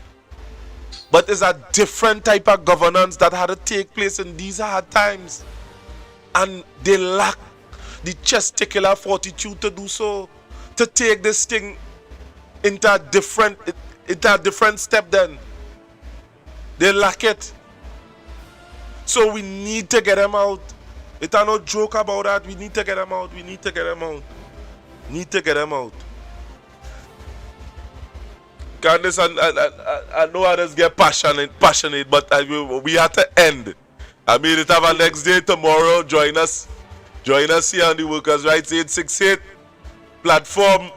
But it's a different type of governance that had to take place in these hard times. And they lack the testicular fortitude to do so. To take this thing into a different step then. They lack it. So we need to get them out. It's no joke about that. We need to get them out. We need to get them out. Need to get them out. Candice, I know others get passionate, but we have to end. I mean, it have a next day tomorrow. Join us here on the Workers' Rights 868 platform.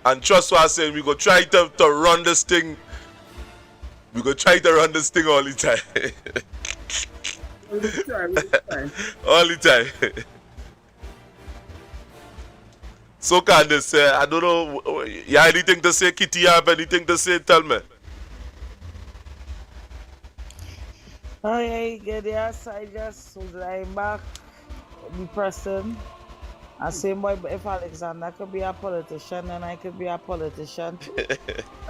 And trust what I'm saying, we go try to run this thing. We go try to run this thing all the time. All the time. So Candice, I don't know, you have anything to say, Kitty? You have anything to say? Tell me. Oh yeah, yes, I just was like back, the person. I say, boy, if Alexander could be a politician, then I could be a politician too.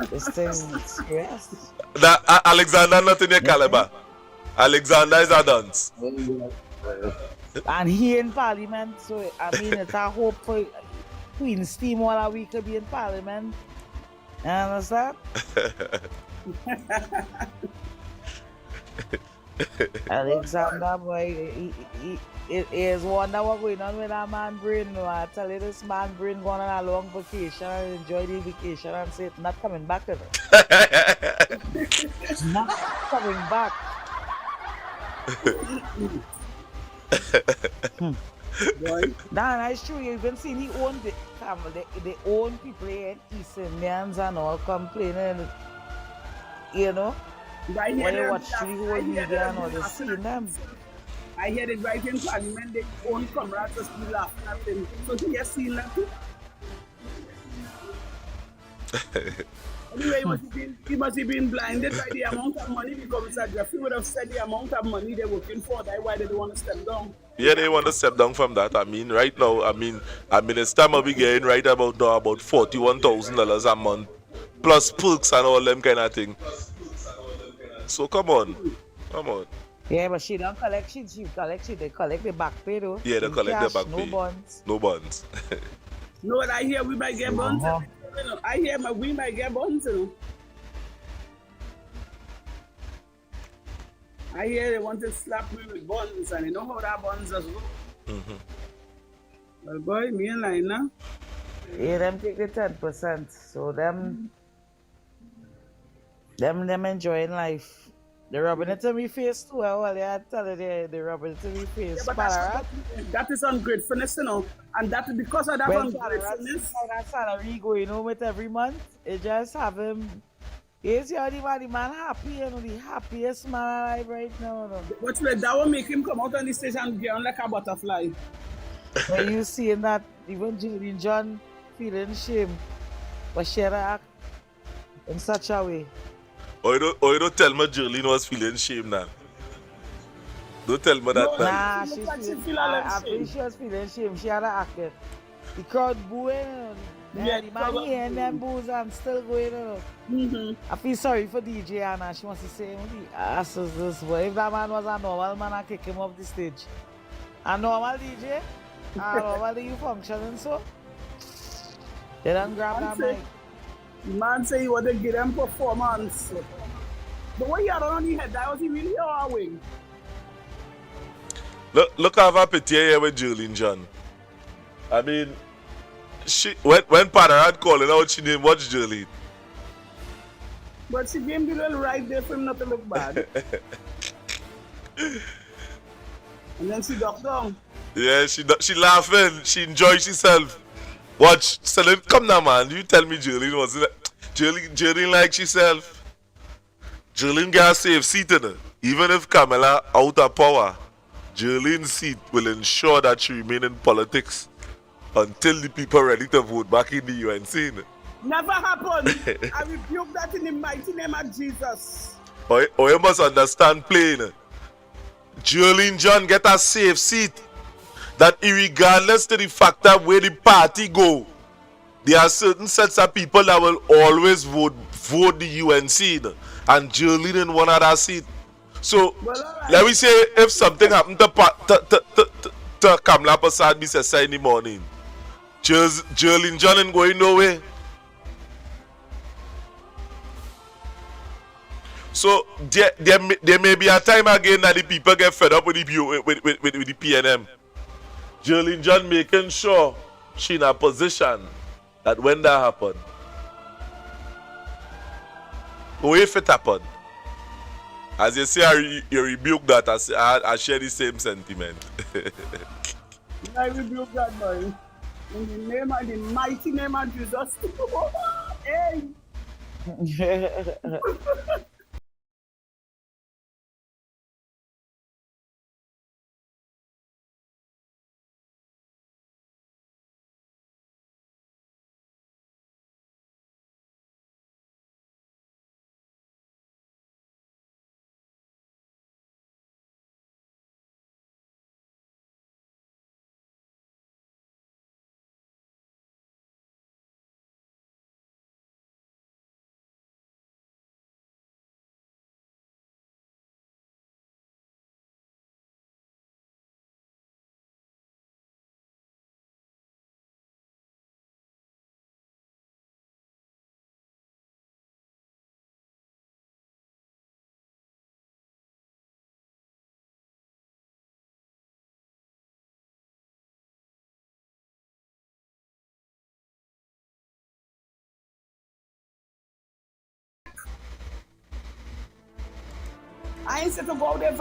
This thing is serious. That Alexander not in your caliber. Alexander is a dance. And he in parliament, so I mean it's a hope for Queen's team while we could be in parliament. You understand? Alexander, boy, it is wonder what going on with that man brain. No, I tell you, this man brain going on a long vacation and enjoy the vacation and say it's not coming back. It's not coming back. Nah, it's true. You even seen he own the own people here in East Indians and all complaining. You know, when you watch the whole media and all, they seeing them. I hear it right in parliament, their own comrades just be laughing at him. So he has seen that too. Anyway, he must have been blinded by the amount of money, because Mr. Jeffrey would have said the amount of money they're working for. That's why they don't want to step down. Yeah, they want to step down from that. I mean, right now, I mean, it's time I'll be getting right about now about $41,000 a month, plus perks and all them kind of thing. So come on. Yeah, but she don't collect. They collect the back pay though. Yeah, they collect the back pay. No bonds. No, I hear we might get bonds. I hear we might get bonds. You know. I hear they want to slap me with bonds, and you know how that bonds does go. Well, boy, me and Lina. Yeah, them take the 10%. So them enjoying life. They're rubbing it to me face too. Well, yeah, I tell you, they're rubbing it to me face. Yeah, but that is ungratefulness, you know. And that is because of that ungratefulness. That salary going home with every month, it just have him. He's the only man happy, you know, the happiest man alive right now. You know. But that will make him come out on the stage and get on like a butterfly. When you seeing that, even Julian John feeling shame, but she act in such a way. Or you don't tell me Jolene was feeling shame now. Don't tell me that. Nah, I think she was feeling shame. She had to act it. The crowd booing. Yeah, the man hearing them boos and still going. I feel sorry for DJ Anna. She wants to say, asses this boy. If that man was a normal man, I'd kick him off the stage. A normal DJ? Normal you functioning so? They don't grab that mic. The man say he want to give them performance. But what he had on his head, that was he really howling. Look how I pity here with Julian John. I mean, when Padarad calling out, she didn't watch Julian. But she gave the little right there for him not to look bad. And then she ducked down. Yeah, she laughing. She enjoys herself. Watch, Celine, come now, man. You tell me Jolene wasn't it? Jolene like herself. Jolene got a safe seat in her. even if Kamala out of power, Jerline's seat will ensure that she remain in politics until the people ready to vote back in the UNC. Never happen. I rebuke that in the mighty name of Jesus. Or you must understand plain. Jerline John get a safe seat. That irregardless to the factor where the party go, there are certain sets of people that will always vote the UNC. And Jerline in one of that seat. So let me say if something happened to Kamala Prasad Bisesa in the morning, Jerline John ain't going nowhere. So there may be a time again that the people get fed up with the PNM. Jerline John making sure she in a position that when that happen, or if it happen, as you say, you rebuke that. I share the same sentiment. I rebuke that, boy. In the mighty name of Jesus. Hey. I ain't said to go there.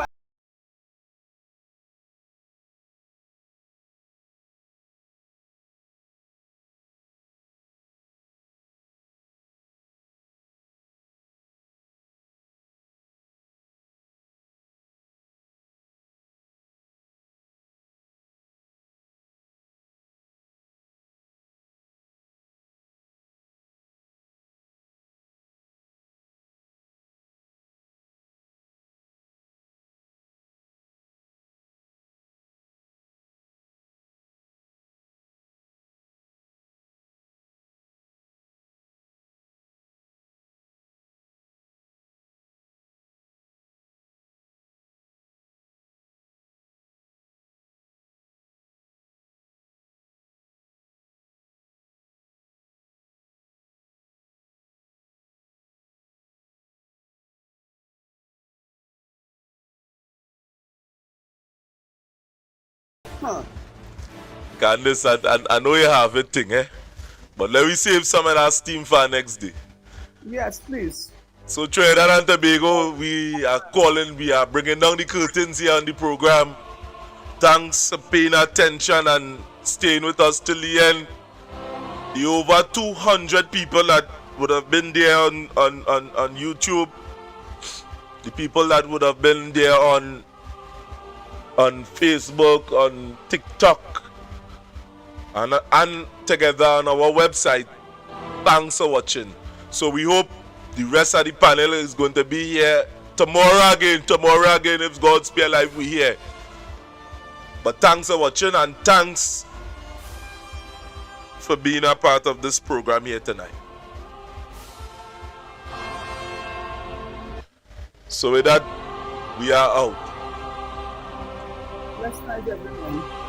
Candice, I know you have a thing, but let me save some of that steam for next day. Yes, please. So Trinidad and Tobago, we are bringing down the curtains here on the program. Thanks for paying attention and staying with us till the end. The over 200 people that would have been there on YouTube, the people that would have been there on Facebook, on TikTok, and together on our website. Thanks for watching. So we hope the rest of the panel is going to be here tomorrow again if God's be alive, we here. But thanks for watching and thanks for being a part of this program here tonight. So with that, we are out. Bless night, everyone.